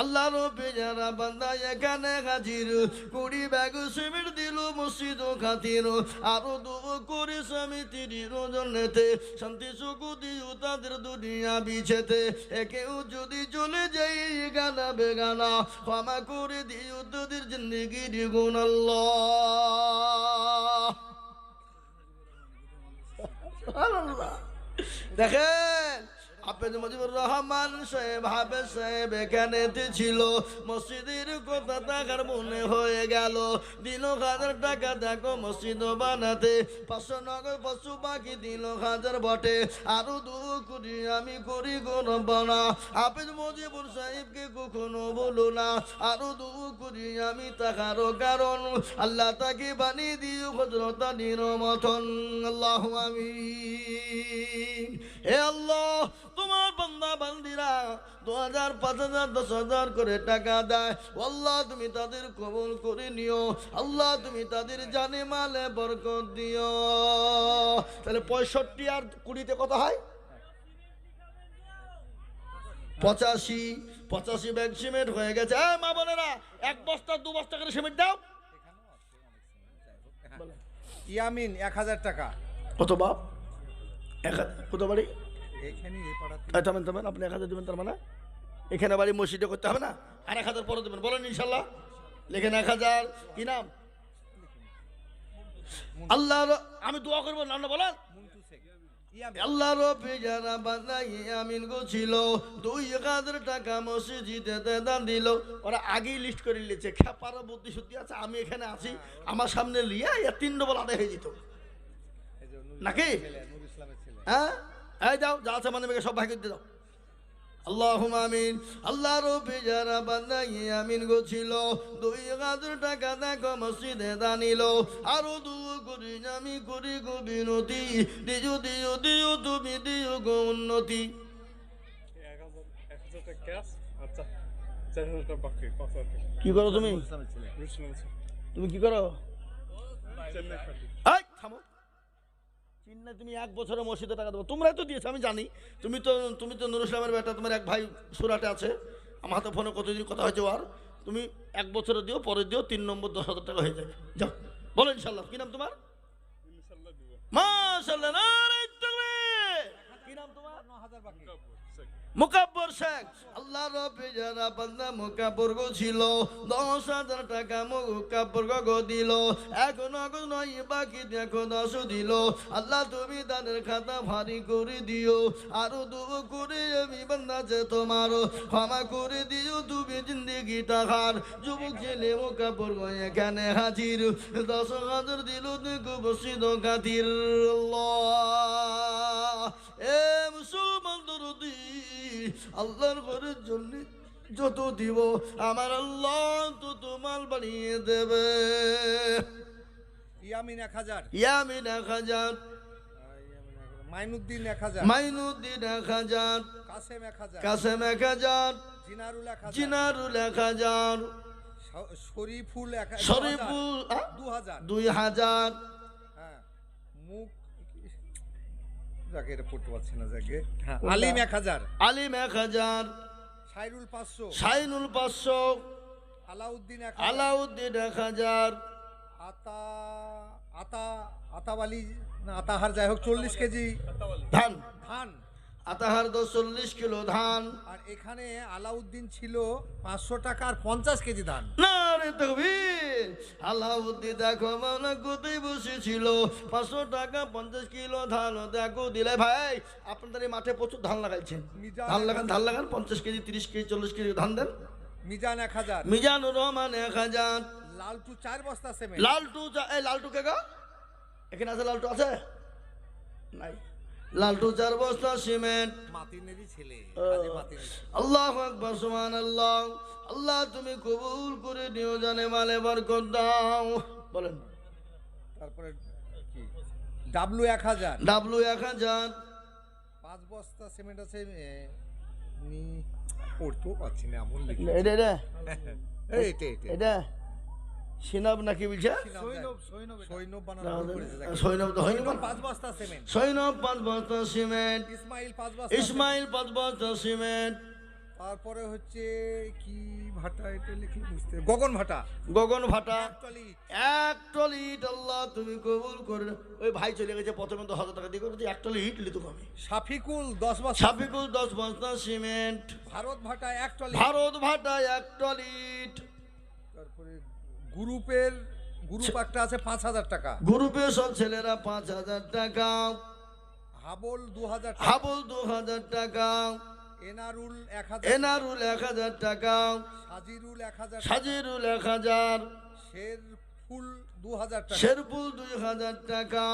আল্লাহর পেজারা বান্দা এখানে হাজির, 20 ব্যাগ সিমেন্ট দিল মসজিদ খাতির। আরো দুবো করে স্বামী তিরির জন্যতে, শান্তি সুখ দিও তাদের দুনিয়া বিছেতে। একেও যদি চলে যাই গানা বেগানা, ক্ষমা করে দিও তাদের জিন্দেগির গুণ আল্লাহ। আল্লাহ দেখেন, হাফেজ মুজিবুর রহমান সাহেব, হাফেজ সাহেব এখানে ছিল। মসজিদের কথা টাকার মনে হয়ে গেল, দিল 1000 টাকা দেখো মসজিদ বানাতে। 500 নগদ পশু পাখি দিল 1000 বটে। আরো 2 কোটি আমি করি কোন বনা। হাফেজ মুজিবুর সাহেবকে কখনো বলো না, আরো 2 কোটি আমি টাকারও কারণ। আল্লাহ তাকে বানিয়ে দিও হযরত আলীর মতন। আল্লাহু আমিন। হে আল্লাহ, তোমার বান্দা বান্দিরা 2000, 5000, 10,000 করে টাকা দেয়। আল্লাহ তুমি তাদের কবুল করে নিও। আল্লাহ তুমি তাদের জানে মালে বরকত দিও। তাহলে 65 আর 20 কত হয়? 85 ব্যাগ সিমেন্ট হয়ে গেছে। মা বোনেরা, 1 বস্তা 2 বস্তা করে সিমেন্ট দাও। ইয়ামিন 1000 টাকা। কত বাপ? 1000 কত বাড়ি? এখানে এই পাড়াতে থামেন, আপনি 1000 দেবেন তার মানে? এখানে বাড়ি মসজিদে করতে হবে না? আর 1000 পরে দেবেন, বলেন ইনশাল্লাহ। লেখেন 1000। কি নাম? আল্লাহ। আমি দোয়া করবো, নাম বলেন। মুন্টু শেখ। ইয়ামিন আল্লাহ রবে যারা বান্দা ইয়ামিন গো ছিল, 2000 টাকা মসজিদে দান দিল। ওরা আগেই লিস্ট করে নিয়েছে, খেপার বুদ্ধি শুদ্ধি আছে। আমি এখানে আছি, আমার সামনে লিয়ে 3 ডবল আদায় হয়ে যেত এই যে নাকি? নূর ইসলামের ছেলে। হ্যাঁ, এই যাও, যা আছে মানে সব ভাগ দিয়ে দাও। আল্লাহুম্মা আমিন। আল্লাহর যারা বান্দা ইয়ামিন গো ছিল, 2000 টাকা দেখো মসজিদে দানিল। আরো 2 কোটি আমি করি গো বিনতি, দিও দিও দিও তুমি দিও গো উন্নতি। 1000 টাকা ক্যাশ, আচ্ছা 4000 টাকা বাকি। কত টাকা? কি করো তুমি? ইসলামের ছেলে। তুমি কি করো? চেন্নাই পার্টি। এই থামো। চিন্না তুমি 1 বছরে মসজিদে টাকা দেবো, তোমরাই তো দিয়েছো, আমি জানি। তুমি তো নুর ইসলামের বেটা, তোমার এক ভাই সুরাটে আছে, আমার হাতে ফোনে কতদিন কথা হয়েছে। আর তুমি 1 বছরে দিও, পরে দিও, 3 নম্বর 10,000 টাকা হয়ে যাবে। যাও, বলো ইনশাল্লাহ। কি নাম তোমার? ইনশাআল্লাহ দিব। মাশাআল্লাহ, নারে তাকবীর। কি নাম তোমার? 9000 বাকি। মুকাব্বর শেখ আল্লাহ রবে যারা বান্দা মোকাবর্গ ছিল 10,000 টাকা মোকাবর্গ দিল, এখন নয় বাকি দেখো 10 দিল। আল্লাহ তুমি তাদের খাতা ভারী করে দিও, আরো দুঃখ করে আমি বান্দা যে তোমার ক্ষমা করে দিও তুমি জিন্দেগিটা হার। যুবক ছেলে মোকাবর্গ এখানে হাজির, 10,000 দিল দেখো বসিদ খাতির। আল্লাহ এ মুসলমান দরদি, আল্লাহর ঘরের জন্য যত দিব আমার আল্লাহ তত মাল বানিয়ে দেবে। ইয়ামিন 1000, ইয়ামিন 1000, মাইনুদ্দিন 1000, মাইনুদ্দিন 1000, কাসেম 1000, কাসেম 1000, জিনারুল 1000, জিনারুল 1000, শরীফুল 1000, শরীফুল 2000, 2000, হ্যাঁ মুখ যাকে এটা পড়তে পারছি না যাকে, হ্যাঁ আলিম 1000, আলিম 1000, সাইরুল 500, শাইনুল 500, আলাউদ্দিন 1000, আলাউদ্দিন 1000, আতাওয়ালি না আতাহার যাই হোক 40 কেজি ধান, ধান। আতাহার 40 কিলো ধান। আর এখানে আলাউদ্দিন ছিল 500 টাকা আর 50 কেজি ধান। না রে তকবীর, আলাউদ্দিন দেখো মাওলা কোথায় বসেছিল, 500 টাকা 50 কিলো ধান দেখো দিলে। ভাই আপনাদের এই মাঠে প্রচুর ধান লাগাইছেন, ধান লাগান 50 কেজি 30 কেজি 40 কেজি ধান দেন। মিজান 1000, মিজানুর রহমান 1000, লালটু 4 বস্তা সিমেন্ট, লালটু এই লালটু কে গো? এখানে আছে লালটু আছে নাই? লালটু 4 বস্তা সিমেন্ট। মাতিনেরই ছেলে, কাজী মাতিনের। আল্লাহু আকবার, সুবহানাল্লাহ। আল্লাহ তুমি কবুল করে নিও, জানে মালে বরকত দাও। বলেন তারপরে কি ডাব্লু 1000, ডাবলু 1000, 5 বস্তা সিমেন্ট আছে। নি পড়তেও পাচ্ছি না এমন লিখে। এটা এটা এইটা এটা সিনাব নাকি বলছে? সৈনব বানানো করেছে যাকে। সৈনব তো হয়নি। 5 বস্তা সিমেন্ট, সৈনব 5 বস্তা সিমেন্ট, ইসমাইল 5 বস্তা, ইসমাইল 5 বস্তা সিমেন্ট। তারপরে হচ্ছে কি ভাটা এটা লিখে বুঝতে, গগন ভাটা গগন ভাটা actually 1 টলি ইট। আল্লাহ তুমি কবুল করে। ওই ভাই চলে গেছে, প্রথমে তো 1000 টাকা দিয়ে করেছে, 1 টলি ইট লিতো কমে। শাফিকুল 10 বস্তা, শাফিকুল 10 বস্তা সিমেন্ট, ভারত ভাটা 1 টলি, ভারত ভাটা 1 টলি ইট। তারপরে গ্রুপ একটা আছে 5000 টাকা, গ্রুপে সব ছেলেরা 5000 টাকা, হাবল 2000 টাকা, হাবুল 2000 টাকা, এনারুল 1000, এনারুল 1000 টাকা, সাজিরুল 1000, সাজিরুল 1000, শেরফুল 2000 টাকা, শেরপুল 2000 টাকা,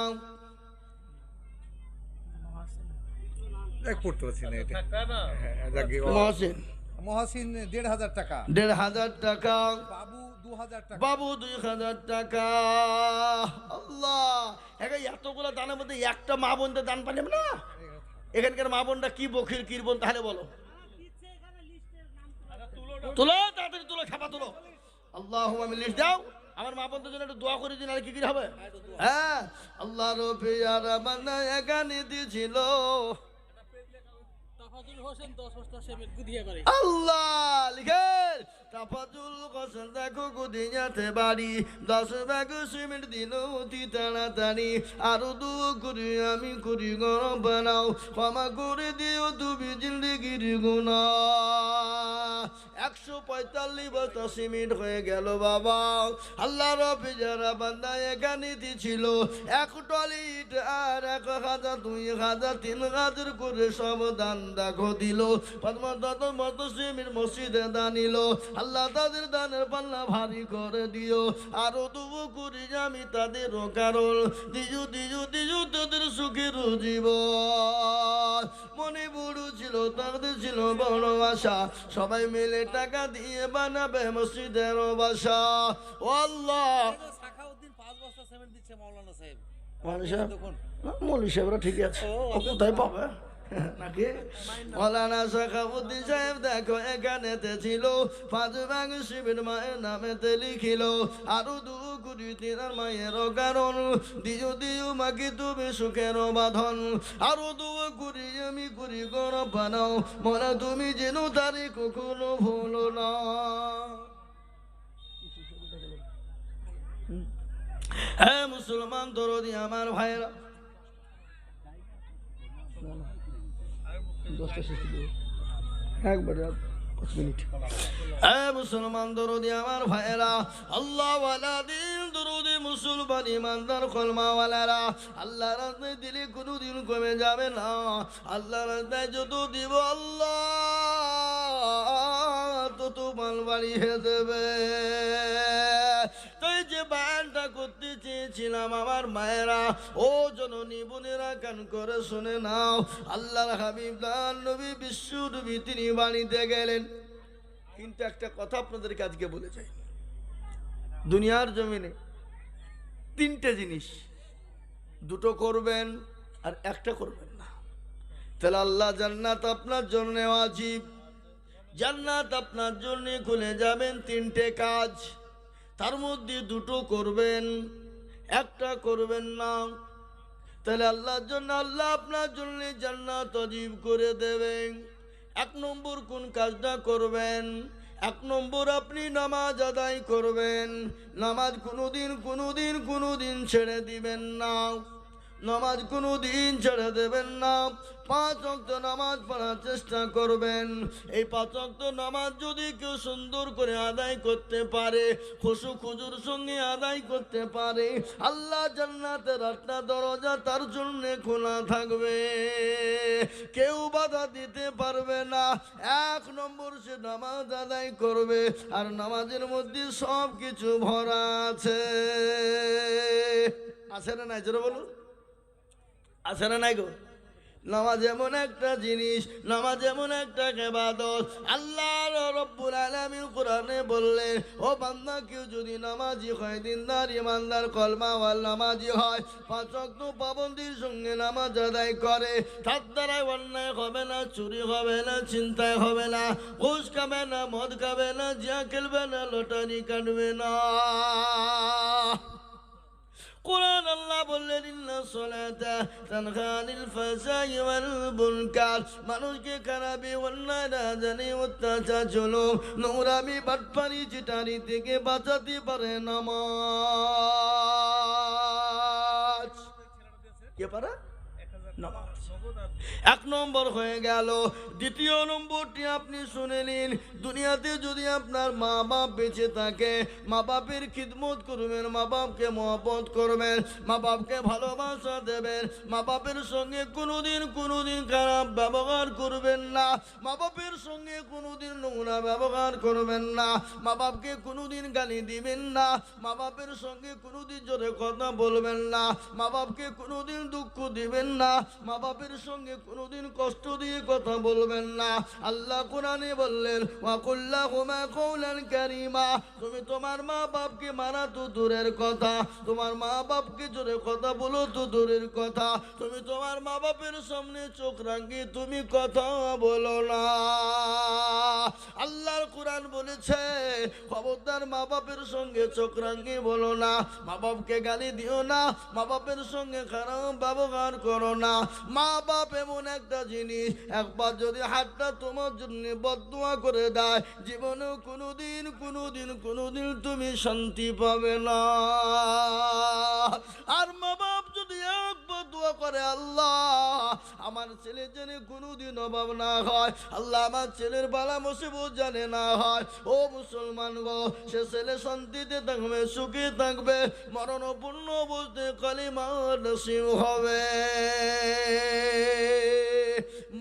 এক পড়তে পারছি না এটা। হ্যাঁ, যাকে মহসিন মহসিন 1500 টাকা, 1500 টাকা, বাবু 2000 টাকা, বাবু 2000 টাকা। আল্লাহ, এতগুলো দানের মধ্যে একটা মা বোনদের দান পাইলাম না। এখানকার মা বোনরা কি বখির কিরবন তাহলে বলো? তুলো তাড়াতাড়ি তুলো, খাপা তুলো। আল্লাহ আমি লিস্ট দাও, আমার মা বোনদের জন্য একটু দোয়া করে দিন। আর কি কি হবে? হ্যাঁ, আল্লাহ রবি আর বান্দা এখানে দিয়েছিল। আল্লাহ লিখেন তাফাজুল হোসেন দেখো গুদিয়াতে বাড়ি, 10 ব্যাগ সিমেন্ট দিল অতি তাড়াতাড়ি। আরো দু করি আমি করি গরম বানাও, ক্ষমা করে দিও তুমি জিন্দেগির গুনাহ। 145 বস্তা সিমেন্ট হয়ে গেল বাবা। আল্লাহ রবি যারা বান্দা এখানে দিছিল 1 টলি ইট আর 1000 2000 3000 করে সব দান দেখো দিল। মত সিমেন্ট মসজিদে দানিল। আল্লাহ তাদের দানের পাল্লা ভারী করে দিও। আরো তবু করি আমি তাদের কারণ দিজু দিজু দিজু তাদের সুখের জীবন। মনে বড় ছিল তাদের ছিল বড় আশা, সবাই মিলে টাকা দিয়ে বানাবে মসজিদের বাসা। ও আল্লাহ, সাখাউদ্দিন 5 বস্তা সিমেন্ট দিচ্ছে মাওলানা সাহেব। মৌলী সাহেবরা ঠিক আছে, ও কোথায় পাবে নাকি? মৌলানা সাখাউদ্দিন সাহেব দেখো এখানেতে ছিল, 5 ব্যাগ সিমেন্ট মায়ের নামেতে লিখিল। আরো 2 কোটি তিনার মায়ের কারণ দিও দিও মাকে তুমি সুখের বাঁধন। আরো 2 কোটি আমি করি গরম বানাও, মনে তুমি যেন তারি কখনো ভুলো না। হ্যাঁ মুসলমান দরদি আমার ভাইরা, 10টা শেষ করে দেবো। একবারে 5 মিনিট। মুসলমান দরুদি আমার ভাইয়েরা, আল্লাহ ওয়ালা দিন দরুদি মুসলমান ইমানদার কলমাওয়ালারা, আল্লাহ রাস্তায় দিলে কোনোদিন কমে যাবে না। আল্লাহ রাস্তায় যত দিব আল্লাহ তত মাল বাড়িয়ে দেবে। তাই যে বায়ানটা করতে চেয়েছিলাম আমার মায়েরা, ও জননী বোনেরা, কান করে শুনে নাও। আল্লাহর হাবিব দান নবী বিশ্ব নবী তিনি বাণীতে গেলেন, কিন্তু একটা কথা আপনাদেরকে আজকে বলে যাই, দুনিয়ার জমিনে 3টে জিনিস, 2টো করবেন আর 1টা করবেন না, তাহলে আল্লাহ জান্নাত আপনার জন্য ওয়াজিব, জান্নাত আপনার জন্য খুলে যাবেন। 3টে কাজ, তার মধ্যে 2টো করবেন, 1টা করবেন না, তাহলে আল্লাহর জন্য আল্লাহ আপনার জন্য জান্নাত ওয়াজিব করে দেবেন। 1 নম্বর কোন কাজটা করবেন? 1 নম্বর আপনি নামাজ আদায় করবেন। নামাজ কোনোদিন ছেড়ে দিবেন না, নামাজ কোনোদিন ছেড়ে দেবেন না। 5 ওয়াক্ত নামাজ পড়ার চেষ্টা করবেন। এই 5 ওয়াক্ত নামাজ যদি কেউ সুন্দর করে আদায় করতে পারে, খুশু খুজুর সঙ্গে আদায় করতে পারে, আল্লাহ জান্নাতের 8টা দরজা তার জন্য খোলা থাকবে, কেউ বাধা দিতে পারবে না। 1 নম্বর সে নামাজ আদায় করবে, আর নামাজের মধ্যে সব কিছু ভরা আছে। আছে না নাই? জোরে বলুন, আছে না নাই গো? নামাজ এমন একটা জিনিস, নামাজ এমন একটা ইবাদত। আল্লাহ রব্বুল আলামিন কোরআনে বললেন, ও বান্দা, কেউ যদি নামাজি হয়, দিনদার ইমানদার কলমাওয়াল নামাজি হয়, 5 ওয়াক্ত পাবন্দির সঙ্গে নামাজ আদায় করে, তার দ্বারাই অন্যায় হবে না, চুরি হবে না, চিন্তায় হবে না, ঘুষ খাবে না, মদ খাবে না, জিয়া খেলবে না, লটারি কাটবে না। কোরআন আল্লাহ বললেন, ইন্না সলাতা তানহা আনিল ফাহশাই ওয়াল মুনকার, মানুষকে খারাপি, অন্যায়, রাজানি, অত্যাচার, জুলুম, নোংরামি, বাটপারি, চিটারি থেকে বাঁচাতে পারে নামাজ। কে পারে? নামাজ। 1 নম্বর হয়ে গেল। 2য় নম্বরটি আপনি শুনে নিন, দুনিয়াতে যদি আপনার মা বাপ বেঁচে থাকে, মা বাপের খিদমত করবেন, মা বাপকে মহব্বত করবেন, মা বাপকে ভালোবাসা দেবেন, মা বাপের সঙ্গে কোনোদিন খারাপ ব্যবহার করবেন না, মা বাপের সঙ্গে কোনোদিন নোংরা ব্যবহার করবেন না, মা বাপকে কোনোদিন গালি দিবেন না, মা বাপের সঙ্গে কোনোদিন জোরে কথা বলবেন না, মা বাপকে কোনোদিন দুঃখ দিবেন না, মা বাপের সঙ্গে কোনোদিন কষ্ট দিয়ে কথা বলবেন না। আল্লাহ কোরআনে বললেন, ওয়া কুল্লাহুমা কওলান কারীমা, তুমি তোমার মা বাপকে মারা তো দূরের কথা, তোমার মা বাপকে জোরে কথা বলো তো দূরের কথা, তুমি তোমার মা বাপের সামনে চোখ রাঙিয়ে তুমি কথা বলো না। আল্লাহর কোরআন বলেছে, খবরদার মা বাপের সঙ্গে চোখ রাঙিয়ে বলো না, মা বাপকে গালি দিও না, মা বাপের সঙ্গে খারাপ ব্যবহার করো না। মা বাপ এমন একটা জিনিস, একবার যদি হাতটা তোমার জন্য বদদুয়া করে দেয়, জীবনেও কোনোদিন তুমি শান্তি পাবে না। আর মা বাপ যদি একবার দোয়া করে, আল্লাহ আমার ছেলে যেন কোনোদিন অভাব না হয়, আল্লাহ আমার ছেলের বালা মুসিবত জানে না হয়, ও মুসলমান গো, সে ছেলে শান্তিতে থাকবে, সুখে থাকবে, মরণপূর্ণ বলতে কালিমা নসিব হবে।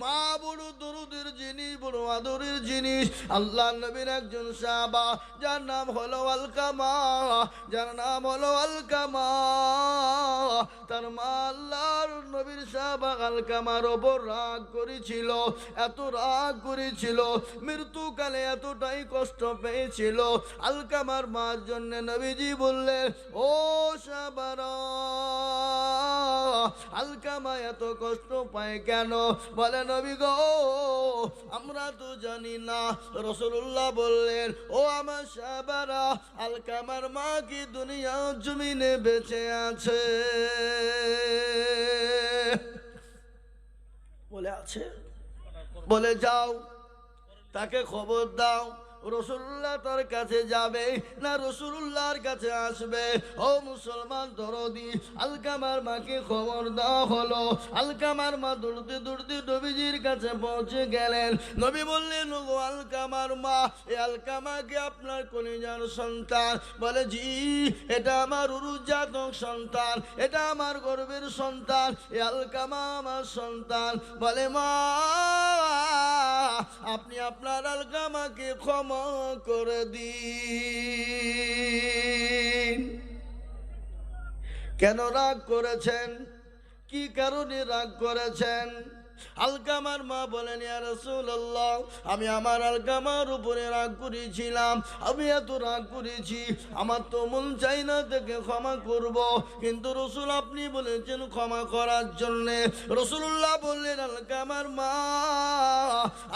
মা বড় দরুদের জিনিস, বড় আদরের জিনিস। আল্লাহ নবীর একজন সাহাবা, যার নাম হলো আলকামা, তার মা আল্লাহর নবীর সাহাবা আলকামার ওপর রাগ করেছিল, এত রাগ করেছিল, মৃত্যুকালে এতটাই কষ্ট পেয়েছিল। আলকামার মার জন্য নবীজি বললেন, ও সাহাবারা, আলকামা এত কষ্ট পায় কেন? বলে, নবী গো, আমরা তো জানি না। রাসূলুল্লাহ বললেন, ও আমার সাহাবারা, আলকামার মা কি দুনিয়া জমিনে বেঁচে আছে? বলে আছে। বলে যাও, তাকে খবর দাও, রসুল্লাহ তার কাছে যাবে না রসুল্লাহর কাছে আসবে? ও মুসলমান দরদি, আলকামার মাকে খবর দেওয়া হলো। আলকামার মা দৌড়তে দৌড়তে নবীজির কাছে পৌঁছে গেলেন। নবী বললেন, ওগো আলকামার মা, এই আলকামাকে আপনার কলিজার সন্তান? বলে, জি, এটা আমার উরুজাতক সন্তান, এটা আমার গর্বের সন্তান, এই আলকামা আমার সন্তান। বলে, মা, আপনি আপনার আলকামাকে ক্ষমা করে দিন। কেন রাগ করেছেন? কি কারণে রাগ করেছেন? আলকামার মা বলেন, ইয়া রাসূলুল্লাহ, আমি আমার আলকামার উপরে রাগ করেছিলাম, আমি এত রাগ করেছি, আমার তো মন চাই না তাকে ক্ষমা করব, কিন্তু রসুল আপনি বলেছেন ক্ষমা করার জন্যে। রসুল্লাহ বললেন, আলকামার মা,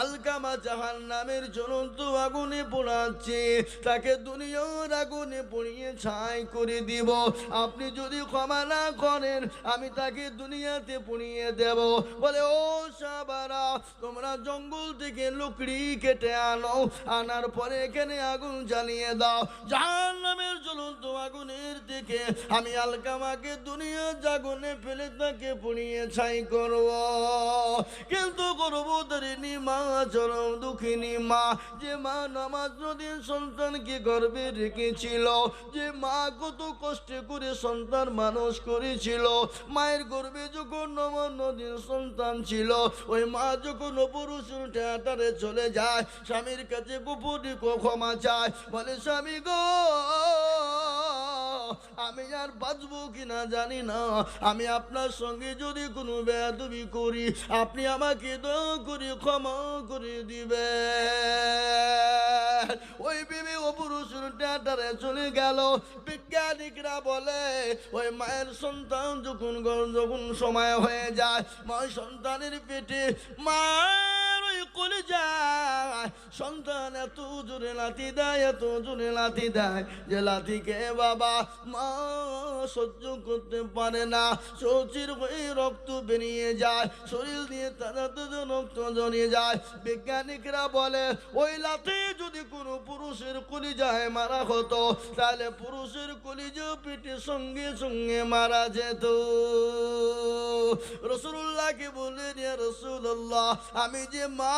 আলকামা জাহান্নামের জ্বলন্ত আগুনে পোড়াচ্ছে, তাকে দুনিয়ার আগুনে পুড়িয়ে ছাই করে দিব। আপনি যদি ক্ষমা না করেন, আমি তাকে দুনিয়াতে পুড়িয়ে দেব। বলে, ও সাহাবারা, তোমরা জঙ্গল থেকে লুকড়ি কেটে আনো, আনার পরে এখানে আগুন জ্বালিয়ে দাও। জাহান্নামের জ্বলন্ত আগুনের থেকে আমি আলকামাকে দুনিয়ার আগুনে ফেলে তাকে পুড়িয়ে ছাই করব। কিন্তু গর্ভধারিণী মা, চরম দুঃখিনী মা, যে মা নামাজ নদীর সন্তানকে গর্ভে রেখেছিল, যে মা কত কষ্টে করে সন্তান মানুষ করেছিল, মায়ের গর্ভে যখন নদীর সন্তান ছিল, ওই মা যখন পুরুষের থিয়েটারে চলে যায়, স্বামীর কাছে গোপনে ক্ষমা চায়, বলে, স্বামী গো, আমি আর বাঁচবো কিনা জানি না, আমি আপনার সঙ্গে যদি কোনো বেয়াদবি করি, আপনি আমাকে দয়া করে ক্ষমা করে দিবে। ওই বিবি ও পুরুষের থিয়েটারে চলে গেল। বিজ্ঞানিকরা বলে, ওই মায়ের সন্তান যখন সময় হয়ে যায়, মা সন্তানের পেটে মায়ের ওই কলিজায় সন্তান এত জোরে লাথি দেয়, এত জোরে লাথি দেয়, যে লাথিকে বাবা মা সহ্য করতে পারে না, শরীর হয়ে রক্ত বেরিয়ে যায়, শরীর দিয়ে তারা রক্ত জড়িয়ে যায়। বিজ্ঞানিকরা বলে, ওই লাথি যদি কোনো পুরুষের কলিজায় মারা হতো, তাহলে পুরুষের কলিজা পেটে সঙ্গে সঙ্গে মারা যেত। রাসূলুল্লাহকে বললেন, ইয়া রাসূলুল্লাহ, আমি যে মা,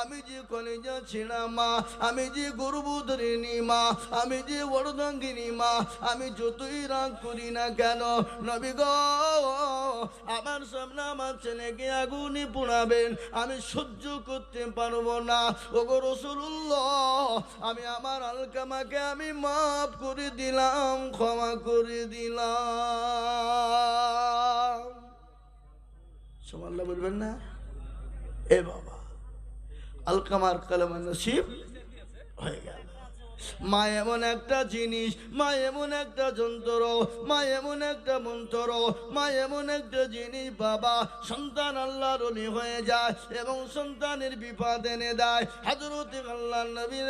আমি যে কলিজা ছিঁড়া মা, আমি যে গর্ভধারিণী মা, আমি যে অর্ধাঙ্গিনী মা, আমি যতই রাগ করি না কেন, নবী গো, আমার সামনে আমার ছেলেকে আগুনে পোড়াবেন, আমি সহ্য করতে পারবো না। ওগো রাসূলুল্লাহ, আমি আমার আলকামাকে আমি মাফ করে দিলাম, ক্ষমা করে দিলাম। সুবহানাল্লাহ বলবেন না? এ বাবা, আলকামার কালেমা নসিব হয়ে গেল। মা এমন একটা জিনিস, মা এমন একটা যন্ত্র, মা এমন একটা মন্ত্র, মা এমন একটা জিনিস বাবা, সন্তান আল্লাহর ওলি হয়ে যায় এবং সন্তানের বিপদ এনে দেয়। হযরত আল্লাহর নবীর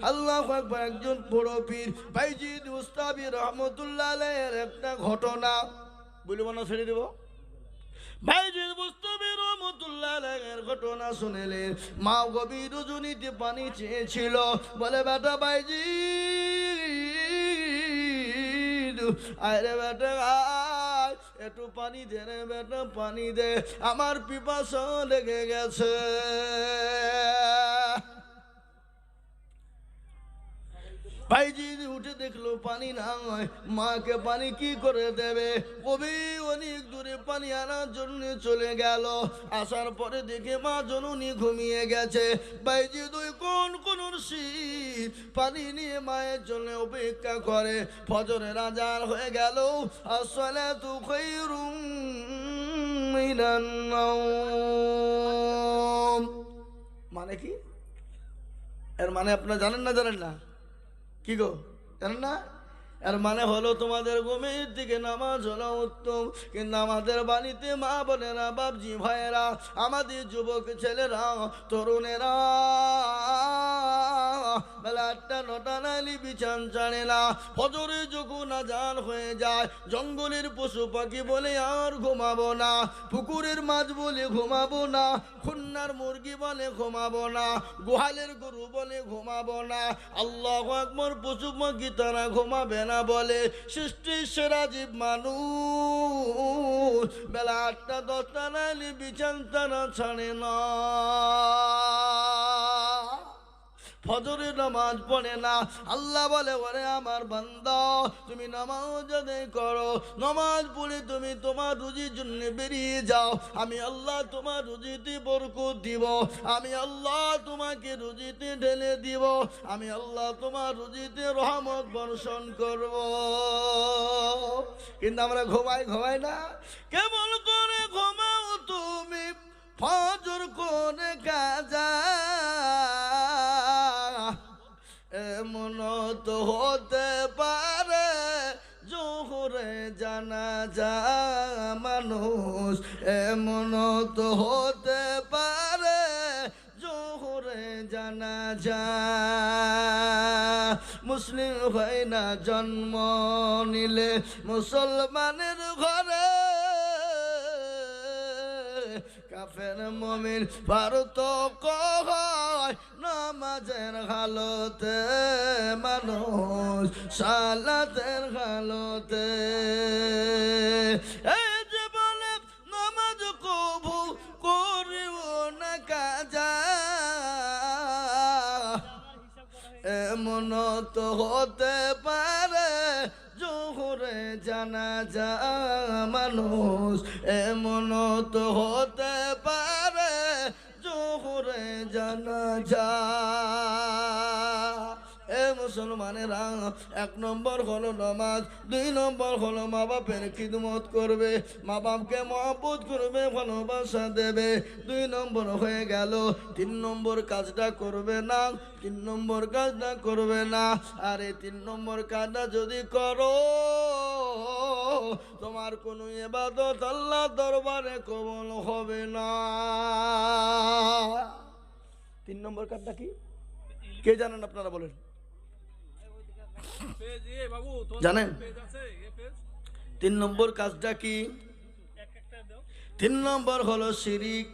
আল্লাহু আকবার একজন বড় পীর বাইজিদ মুস্তাবি রহমাতুল্লাহ আলাইহির একটা ঘটনা বলবো না, ছেড়ে দেব। বাইজিদ মুস্তাবি রহমাতুল্লাহ আলাইহির ঘটনা শুনলেন। মা গভীর রজনীতে পানি চেয়েছিল, বলে, বেটা বাইজিদ, আরে বেটা আয়, একটু পানি দে রে বেটা, পানি দে, আমার পিপাসা লেগে গেছে। ভাইজি উঠে দেখলো পানি নাই, মাকে পানি কি করে দেবে? কবি অনেক দূরে পানি আনার জন্য চলে গেল। আসার পরে দেখে মা জননী ঘুমিয়ে গেছে। ভাইজি দুই কোন পানি নিয়ে মায়ের জন্য অপেক্ষা করে। ফজরের আজান হয়ে গেল। আসসালাতু খায়রুম মিনান নাওম। মানে কি? এর মানে আপনারা জানেন না? জানেন না? কি গো, জানেন না? এর মানে হলো তোমাদের ঘুমের থেকে নামাজ হলো উত্তম, কিন্তু আমাদের বাড়িতে মা বোনেরা, বাপজি ভাইয়েরা, আমাদের যুবক ছেলেরা, তরুণেরা বেলা 8টা 9টা নাইলে বিছান ছাড়ে না। ফজরে যখন আজান হয়ে যায়, জঙ্গলের পশু পাখি বলে আর ঘুমাবো না, পুকুরের মাছ বলে ঘুমাবো না, খুন্নার মুরগি বলে ঘুমাবো না, গোহালের গরু বলে ঘুমাবো না, আল্লাহু আকবার পশু পাখি তারা ঘুমাবে না বলে সৃষ্টির সেরা জীব মানুষ বেলা 8টা 10টা নাইলে বিছান তারা ছাড়ে না। ফজরে নামাজ পড়ে না। আল্লাহ বলে, ওরে আমার বান্দা, তুমি নামাজ আদায় করো, নামাজ পড়ে তুমি তোমার রুজির জন্য বেরিয়ে যাও, আমি আল্লাহ তোমার রুজিতে বরকত দিব, আমি আল্লাহ তোমাকে রুজিতে ঢেলে দিব, আমি আল্লাহ তোমার রুজিতে রহমত বর্ষণ করব। কিন্তু আমরা ঘুমাই না। কেমন করে ঘুমাও তুমি ফজর করে কাজা, এমন তো হতে পারে জোহরে জানাজা মানুষ, এমন তো হতে পারে জোহরে জানাজা। মুসলিম হয় না জন্ম নিলে মুসলমানের ঘরে, কাফের মুমিন পার্থক্য হয় নামাজের হালতে, মানুষ সালাতের হালতে। এই যে বলে নামাজ কবু করিও না কাজা, এমন তো হতে পারে জোহরে জানাজা মানুষ, এমন তো হতে পারে জোহরে জানাজা। এ মুসলমানেরা, 1 নম্বর হলো নামাজ, 2 নম্বর হলো মা বাপের খিদমত করবে, মা বাপকে মহব্বত করবে, ভালোবাসা দেবে। 2 নম্বর হয়ে গেল। 3 নম্বর কাজটা করবে না, 3 নম্বর কাজটা করবে না। আর এই 3 নম্বর কাজটা যদি করো, তোমার কোনো ইবাদত আল্লাহ দরবারে কবুল হবে না। 3 নম্বর কাজটা কি কে জানেন? আপনারা বলেন, জানেন 3 নম্বর কাজটা কি? 3 নম্বর হলো শিরিক।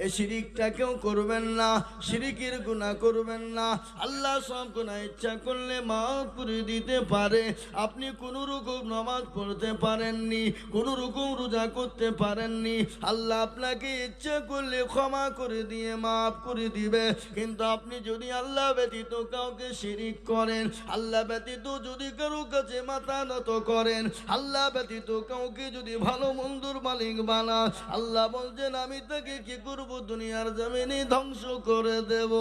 এই শিরিকটা কেউ করবেন না, শিরিকের গুনাহ করবেন না। আল্লাহ সব গুনাহ ইচ্ছা করলে মাফ করে দিতে পারে। আপনি কোনো রকম নামাজ পড়তে পারেননি, কোনো রকম রোজা করতে পারেননি, আল্লাহ আপনাকে ইচ্ছা করলে ক্ষমা করে দিয়ে মাফ করে দিবে। কিন্তু আপনি যদি আল্লাহ ব্যতীত কাউকে শিরিক করেন, আল্লাহ ব্যতীত যদি কারো কাছে মাথা নত করেন, আল্লাহ ব্যতীত কাউকে যদি ভালো মন্দর মালিক বানান, আল্লাহ বলছেন আমি তাকে কি করব? দুনিয়ার জমিনে ধ্বংস করে দেব।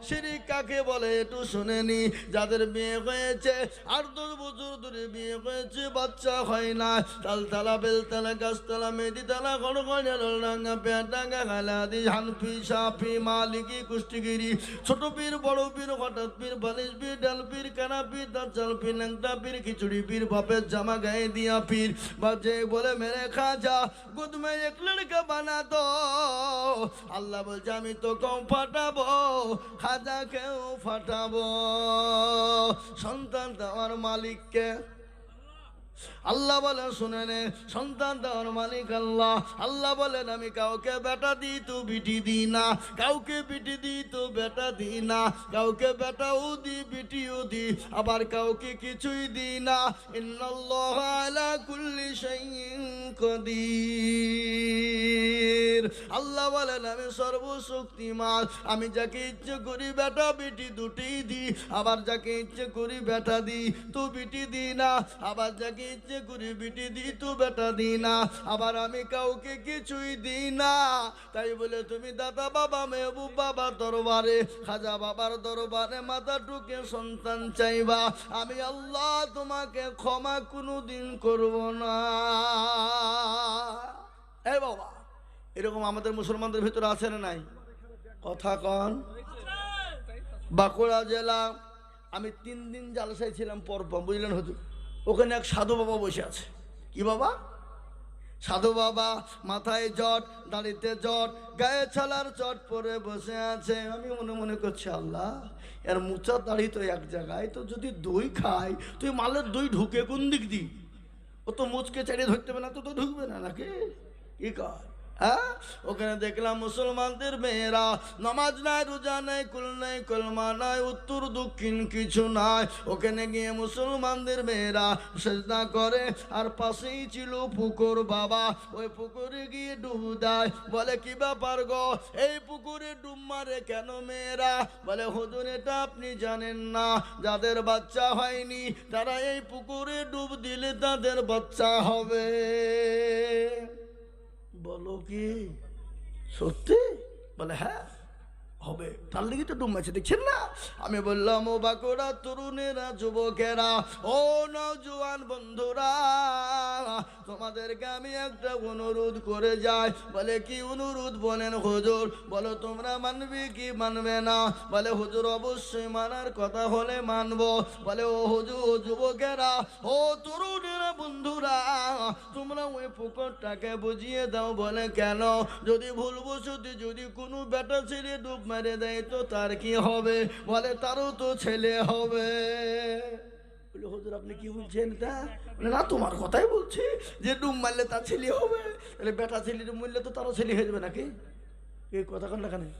শিরিক কাকে বলে একটু শুনেনি। যাদের বিয়ে হয়েছে 8-10 বছর ধরে বিয়ে হয়েছে, বাচ্চা হয় না, তালতলা বেলতলা গাছতলা মেদিতলা গড়গড়া পেয়াডাঙ্গা গালাদি হানফি সাফি মালিকি কুষ্টিগিরি ছোট পীর বড় পীর হঠাৎ পীর বালিশ পীর ডাল পীর কানা পীর দাজ্জাল পীর ন্যাংটা পীর খিচুড়ি পীর বাপের জামা গায়ে দিয়া পীর বাজে বলে মেরে খাজা গোদ মে এক লড়কা বানা দো। আল্লাহ বলছে আমি তো কম ফাটাবো, খাজাকেও ফাটাবো। সন্তান দেওয়ার মালিককে আল্লাহ বলেন, শুনে নে, সন্তান দেওয়ার মালিক আল্লাহ। আল্লাহ বলেন আমি কাউকে বেটা দিই তো বিটি দিই না, কাউকে বিটি দিই তো বেটা দিই না, কাউকে বেটাও দিই বিটিও দিই, আবার কাউকে কিছুই দিই না। ইন্নাল্লাহ আলা কুল্লি শাইইন কাদির। আল্লাহ বলেন আমি সর্বশক্তিমান, আমি যাকে ইচ্ছে করি বেটা বিটি দুটিই দিই, আবার যাকে ইচ্ছে করি বেটা দিই তো বিটি দিই না, আবার যাকে ইচ্ছে করি বিটি দিই তো বেটা দিই না, আবার আমি কাউকে কিছুই দিই না। তাই বলে তুমি দাদা বাবা মেহবুব বাবা দরবারে খাজা বাবার দরবারে মাথা ঠুকে সন্তান চাইবা, আমি আল্লাহ তোমাকে ক্ষমা কোনোদিন করব না। এই বাবা, এরকম আমাদের মুসলমানদের ভিতরে আছে না নাই? কথা কন। বাঁকুড়া জেলা আমি 3 দিন জালসায় ছিলাম পরপর, বুঝলেন হুজুর। ওখানে এক সাধু বাবা বসে আছে। কি বাবা? সাধু বাবা, মাথায় জট, দাড়িতে জট, গায়ে ছালার চট পরে বসে আছে। আমি মনে মনে করছি, আল্লাহ, এর মুচা দাড়ি তো এক জায়গায়, তো যদি দই খাই তুই মালের দই ঢুকে কোন দিক দি? ও তো মুচকে চাড়িয়ে ধরতে হবে না, তো ঢুকবে না নাকি? কি কর? হ্যাঁ, ওখানে দেখলাম মুসলমানদের মেয়েরা নামাজ নাই, রোজা নাই, কুল নাই, কলমা নাই, উত্তর দক্ষিণ কিছু নাই। ওখানে গিয়ে মুসলমানদের মেয়েরা সেজদা করে, আর পাশেই ছিল পুকুর বাবা। ওই পুকুরে গিয়ে ডুব দেয়। বলে কি ব্যাপার গো, এই পুকুরে ডুব মারে কেন মেয়েরা? বলে হুজুর, এটা আপনি জানেন না, যাদের বাচ্চা হয়নি তারা এই পুকুরে ডুব দিলে তাদের বাচ্চা হবে। বলো কি সত্যি? বলে হ্যাঁ হবে, তার লিগে তো ডুব মারছে, দেখছেন না? আমি বললাম, ও বাঁকুড়া তরুণেরা, যুবকেরা, ও নওজোয়ান বন্ধুরা, তোমাদেরকে আমি একটা অনুরোধ করে যাই। বলে কি অনুরোধ? বলেন হুজুর। বলো তোমরা মানবে কি মানবে না? বলে হুজুর, অবশ্যই মানার কথা হলে মানবো। বলে ও হুজুর, যুবকেরা, ও তরুণেরা, বন্ধুরা, তোমরা ওই পুকুরটাকে বুঝিয়ে দাও। বলে কেন? যদি ভুলবশত যদি কোনো বেটা ছেলে ডুব মেরে দেয় তো তার কি হবে? বলে তারও তো ছেলে হবে। বলে হুজুর, আপনি কি বলছেন এটা? না, তোমার কথাই বলছি, যে ডুব মারলে তার ছেলে হবে। তাহলে বেটা ছেলে মরলে তো তারও ছেলে হয়ে যাবে নাকি? এই কথা কোন লেখা নেই।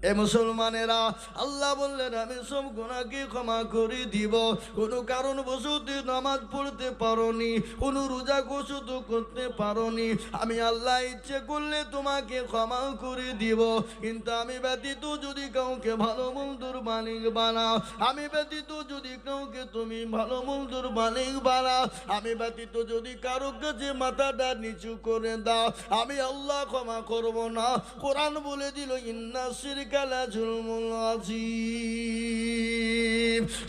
এ মুসলমানেরা, আল্লাহ বললেন আমি সব গুনাহকে ক্ষমা করে দিব। কোনো কারণ বশত নামাজ পড়তে পারোনি, কোনো রোজা গোসত করতে পারোনি, আমি আল্লাহ ইচ্ছে করলে তোমাকে ক্ষমা করে দিব। কিন্তু আমি ব্যতীত যদি কাউকে ভালো মন্দর মালিক বানাও, আমি ব্যতীত যদি কাউকে তুমি ভালো মন্দর মালিক বানাও, আমি ব্যতীত যদি কারো কাছে মাথাটা নিচু করে দাও, আমি আল্লাহ ক্ষমা করব না। কোরআন বলে দিল, ইন্না শিরকা লাযুলমুন আযীম,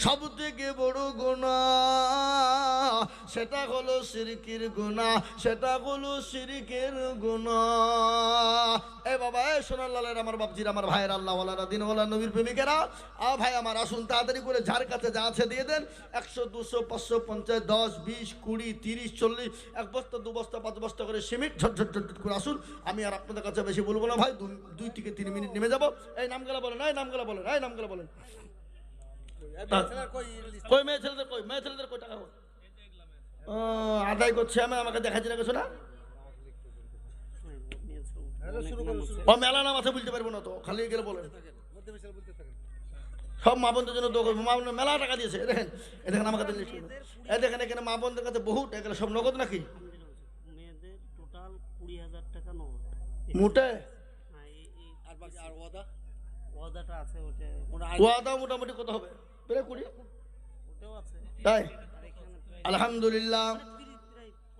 সব থেকে বড় গুনাহ সেটা হলো শিরকের গুনাহ, সেটা হলো শিরকের গুনাহ। এ বাবা, এ সোনার লালের আমার বাপজির, আমার ভাইয়ের, আল্লাহ ওয়ালারা, দিনওয়ালা, নবীর প্রেমিকেরা, ভাই আমার, আসুন তাড়াতাড়ি করে যার কাছে যা আছে দিয়ে দেন। 100, 200, 500, 50, 10, 20, 20, 30, 40, 1 বস্তা, 2 বস্তা, 5 বস্তা করে সিমেন্ট ঝট ঝট ঝট করে আসুন। আমি আর আপনাদের কাছে বেশি বলবো না ভাই, 2 থেকে 3 মিনিট নেমে যাবো। এই নামগুলা বলেন, এই নামগুলা বলেন, এই নামগুলা বলেন। কই মেয়ে ছেলেদের, কই মেয়ে ছেলেদের, কই টাকা আদায় করছে? আমাকে দেখাচ্ছি না কিছু না। ও মেলা নাম আছে, বলতে পারবো না তো, খালি গেলে বলেন। সব মা বোনদের জন্য দোয়া করবো। মা বোন মেলা টাকা দিয়েছে, দেখেন, এ দেখেন আমার কাছে লিস্ট। এই দেখেন, এখানে মা বোনদের কাছে বহুত, এগুলো সব নগদ নাকি? মেয়েদের টোটাল 20,000 টাকা নগদ। মোটে ওয়াদাটা আছে, ওয়াদা মোটামুটি কত হবে? প্রায় 20 ওটাও আছে। তাই আর এখানে প্রায় আলহামদুলিল্লাহ,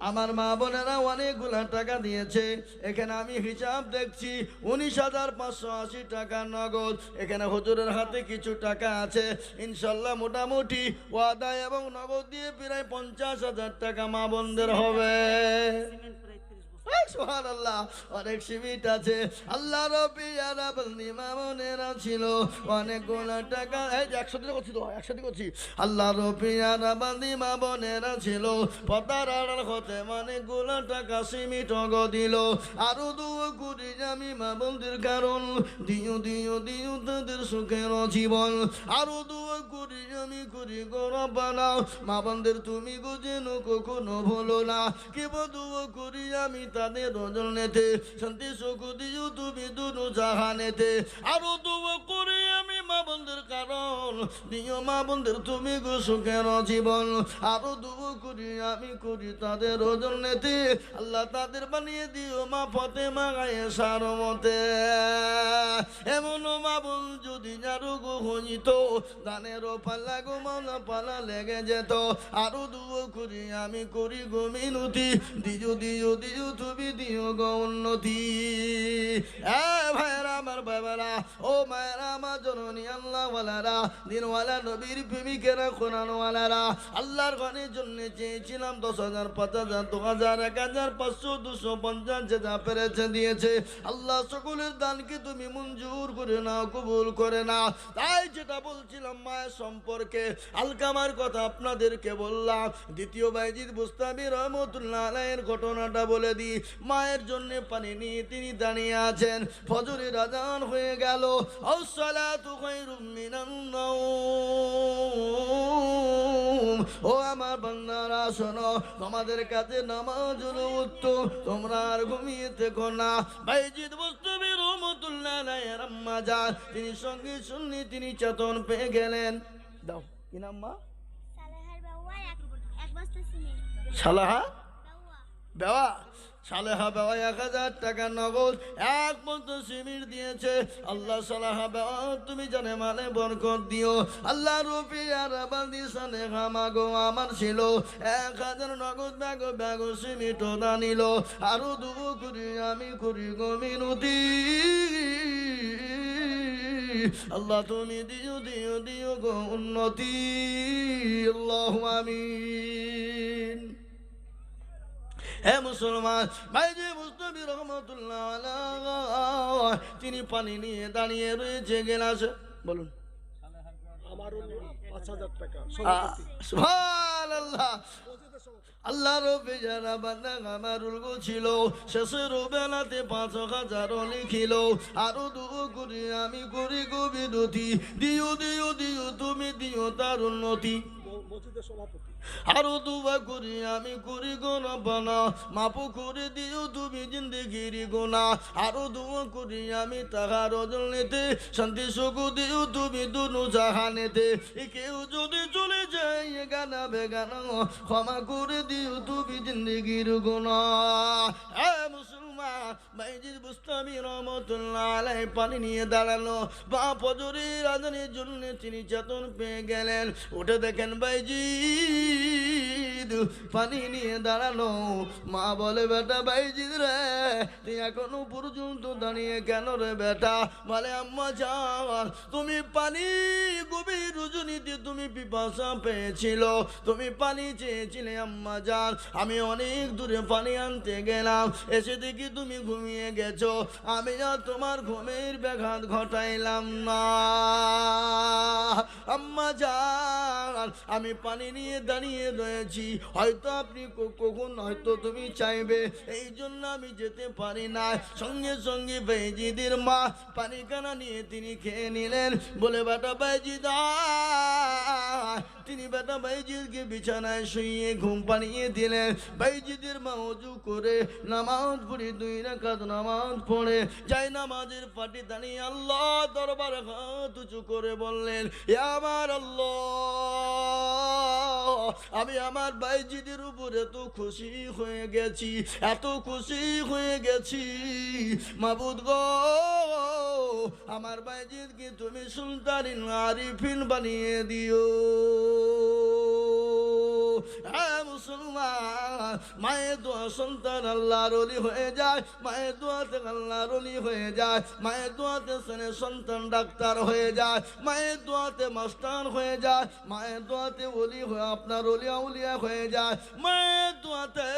আমার মা বোনেরা অনেকগুলা টাকা দিয়েছে। এখানে আমি হিসাব দেখছি 19,580 টাকা নগদ। এখানে হুজুরের হাতে কিছু টাকা আছে, ইনশাল্লাহ মোটামুটি ওয়াদা এবং নগদ দিয়ে প্রায় 50,000 টাকা মা বোনদের হবে। সিমেন্ট প্রায় 30 বছর। সুবহানাল্লাহ, অনেক সিমিট আছে। আল্লাহ রব্বি ইয়ারা বন্দি মামনেরা ছিল অনেকগুলা টাকা। এই যে 100 দিন করছি তো, 100 দিন করছি। আল্লাহ রব্বি ইয়ারা বন্দি মামনেরা ছিল পতার আড়াল হতে অনেকগুলা টাকা সিমিট অগ দিল। আরো দুয়ো করি আমি মা বোনদের, কারণ দিও দিও দিও তাদের সুখের জীবন। আরো দুয়ো করি আমি করি গৌরব বানাও মা বোনদের, তুমি গো যেন কখনো ভুলো না। কেবল দুয়ো করি আমি তাদের রজনেতে, শান্তি সুখ দিও তুমি দুনু জাহানেতে। আরো দুয়ো করি আমি মা বোনদের, কারণ দিও মা বোনদের তুমি গো সুখের জীবন। আরো দুয়ো করি আমি করি তাদের রজনেতে, আল্লাহ তাদের বানিয়ে দিও মা ফাতেমা আয়েশার মতে। এমন মা বোন যদি যারো গো হইত, দানেরও পাল্লা গো মাওলা পালা লেগে যেত। আরো দুয়ো করি আমি করি গো মিনতি, দিও দিও দিও তুমি দিও গো উন্নতি। ভাইয়েরা আমার বাবারা, ও মায়েরা আমার জননী আল্লাহওয়ালারা, দিনওয়ালা নবীর প্রেমিকেরা, কোরআনওয়ালারা, আল্লাহর ঘরের জন্য চেয়েছিলাম 10,000, 5,000, 2,000, 1,000, 500, 250 যা পেরেছে দিয়েছে। আল্লাহ সকলের দানকে তুমি মঞ্জুর করে নাও, কবুল করে নাও। তাই যেটা বলছিলাম মায়ের সম্পর্কে, আলকামার কথা আপনাদেরকে বললাম। দ্বিতীয় বাইজিদ বুস্তামি রহমতুল্লাহ আলাইহির ঘটনাটা বলে দিই। মায়ের জন্য পানি নিয়ে তিনি দাঁড়িয়ে আছেন, ফজরের আজান হয়ে গেল। আসসালাতু খায়রুম মিনান নাওম। ও আমার বান্দারা শোনো, তোমাদের কাছে নামাজ হলো উত্তম, তোমরা আর ঘুমিয়ে থেকো না। বাইজিদ বুস্তামি রহমতুল্লাহ আলাইহির আম্মা যান, তিনি সঙ্গে শুননি, তিনি চেতন পেয়ে গেলেন। দাও কি নাম মা? সালেহার বাবা এক বস্তা সিমেন্ট সালাহা বাবা বেওয়া। সালেহা বেওয়া 1,000 টাকা নগদ এক বস্তা সিমির দিয়েছে। আল্লাহ সালাহা বেওয়া তুমি জানে মানে বরকত দিও। আল্লাহ রুপি আর বান্দি সালেহা মাগো আমার ছিল 1,000 নগদ ব্যাগ সিমিট দানিল। আরো দুবো করি আমি করি গো মিনতি। আল্লাহ তুমি দিও দিও দিও গো উন্নতি। আল্লাহু আমিন। হে মুসলমান, বাইজি মুস্তাফি রহমতুল্লাহ আলাইহি তিনি পানি নিয়ে দাঁড়িয়ে রয়েছে গেলাসে। বলুন আমার 5,000 টাকা সুবহানাল্লাহ। আল্লাহ রবে যারা বান্দা আমারুল গো ছিল, শেষের বেলাতে 5,000 লিখিল। আরো দুও করি আমি করি গো বিনতি, দিও দিও দিও তুমি দিও তার উন্নতি। মসজিদের সভাপতি আরো দুবা করি আমি করি গো রব্বানা, মাফ করে দিও তুমি জিন্দেগির গুনাহ। আরো দুয়া করি আমি তাহার জন্যতে, শান্তি সুখ দিও তুমি দুনু জাহানেতে। কেউ যদি চলে যায় গানা বেগানা, ক্ষমা করে দিও তুমি জিন্দেগির গুনাহ। হে মুসলমান, বাইজিদ বুস্তামি রহমতুল্লাহ আলাইহি পানি নিয়ে দাঁড়ালো। বা ফজরের আজানের জন্য তিনি চেতন পেয়ে গেলেন। উঠে দেখেন বাইজিদ পানি নিয়ে দাঁড়ানো। মা বলে বেটা বাইজিদ রে, তুই এখনো পর্যন্ত দাঁড়িয়ে কেন রে বেটা? বলে আম্মা জান, তুমি পানি গভীর রজনীতে তুমি পিপাসা পেয়েছিল, তুমি পানি চেয়েছিলে আম্মা জান। আমি অনেক দূরে পানি আনতে গেলাম, এসে দেখি তুমি ঘুমিয়ে গেছো। আমি আর তোমার ঘুমের ব্যাঘাত ঘটাইলাম না আম্মা জান। আমি পানি নিয়ে দাঁড়িয়ে রয়েছি, হয়তো আপনি কখন হয়তো তুমি চাইবে, এই জন্য আমি যেতে পারি না। সঙ্গে সঙ্গে বাইজিদের মা পানি কানা নিয়ে তিনি খেয়ে নিলেন। বলে বেটা বাইজিদ, তিনি বেটা বাইজিদকে বিছানায় শুইয়ে ঘুম পাড়িয়ে দিলেন। বাইজিদের মা ওযু করে নামাজ পড়ে 2 রাকাত নামাজ পড়ে যাই নামাজের পাটি দাঁড়িয়ে আল্লাহ দরবারে হাত উঁচু করে বললেন, ইয়া আমার আল্লাহ, আমি আমার বাইজিদের উপরে এত খুশি হয়ে গেছি, এত খুশি হয়ে গেছি মাবুদ গো, আমার বাইজিদকে তুমি সুলতানিন আরিফিন বানিয়ে দিও। হ্যাঁ মুসলমান, মায়ের দোয়া সন্তান আল্লাহর ওলি হয়ে যায়, মায়ের দোয়াতে আল্লাহর ওলি হয়ে যায়, মায়ের দোয়াতে সন্তান ডাক্তার হয়ে যায়, মায়ের দোয়াতে মাস্টার হয়ে যায়, মায়ের দোয়াতে ওলি হয়ে আপনার ওলিয়া উলিয়া হয়ে যায়, মায়ের দোয়াতে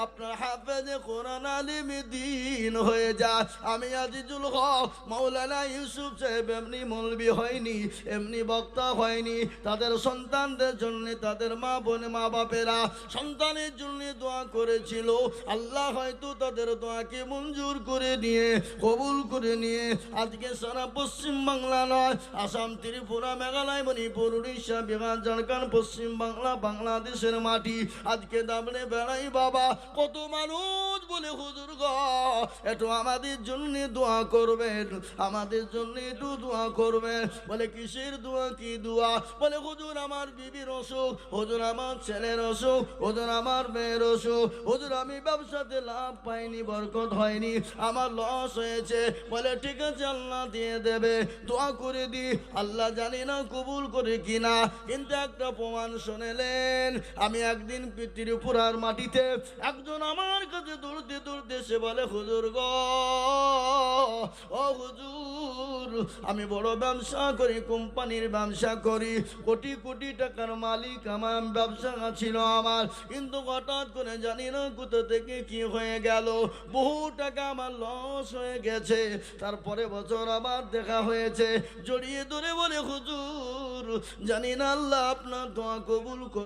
আপনার হাফেজে কোরআন আলিম দ্বীন হয়ে যায়। আমি আজিজুল হক মাওলানা ইউসুফ সাহেব এমনি মৌলবি হয়নি, এমনি বক্তা হয়নি। তাদের সন্তানদের জন্য তাদের মা বোন মা বাপেরা সন্তানের জন্য দোয়া করেছিল। আল্লাহ হয়তো তাদের দোয়াকে মঞ্জুর করে নিয়ে কবুল করে নিয়ে আজকে সারা পশ্চিম বাংলা নয়, আসাম, ত্রিপুরা, মেঘালয়, মণিপুর, উড়িষ্যা, বিহার, ঝাড়খণ্ড, পশ্চিম বাংলা, বাংলাদেশের মাটি আজকে দাবড়ে বেড়াই বাবা। কত মানুষ বলে হুজুর গো একটু আমাদের জন্য দোয়া করবেন, আমাদের জন্য একটু দোয়া করবেন। বলে কিসের দোয়া? কি দোয়া? বলে হুজুর আমার বিবির অসুখ, হুজুর আমার আমার ছেলের অসুখ, হুজুর আমার মেয়ের অসুখ, হুজুর আমি ব্যবসাতে লাভ পাইনি, বরকত হয়নি, আমার লস হয়েছে। বলে ঠিক আছে আল্লাহ দিয়ে দেবে, দোয়া করে দি। আল্লাহ জানি না কবুল করে কিনা, কিন্তু একটা প্রমাণ শুনেলেন। আমি একদিন ত্রিপুরার মাটিতে একজন আমার কাছে দৌড়তে দৌড়তে সে বলে, হুজুর গো, ও হুজুর, আমি বড় ব্যবসা করি, কোম্পানির ব্যবসা করি, কোটি কোটি টাকার মালিক, আমার ব্যবসা ছিল আমার, কিন্তু হঠাৎ করে জানি না কোথা থেকে কি হয়ে গেল, বহু টাকা আমার লস হয়ে গেছে। তারপরে বছর আবার দেখা হয়েছে, জড়িয়ে ধরে বলে, হুজুর জানি না আল্লাহ আপনার দোয়া কবুল করে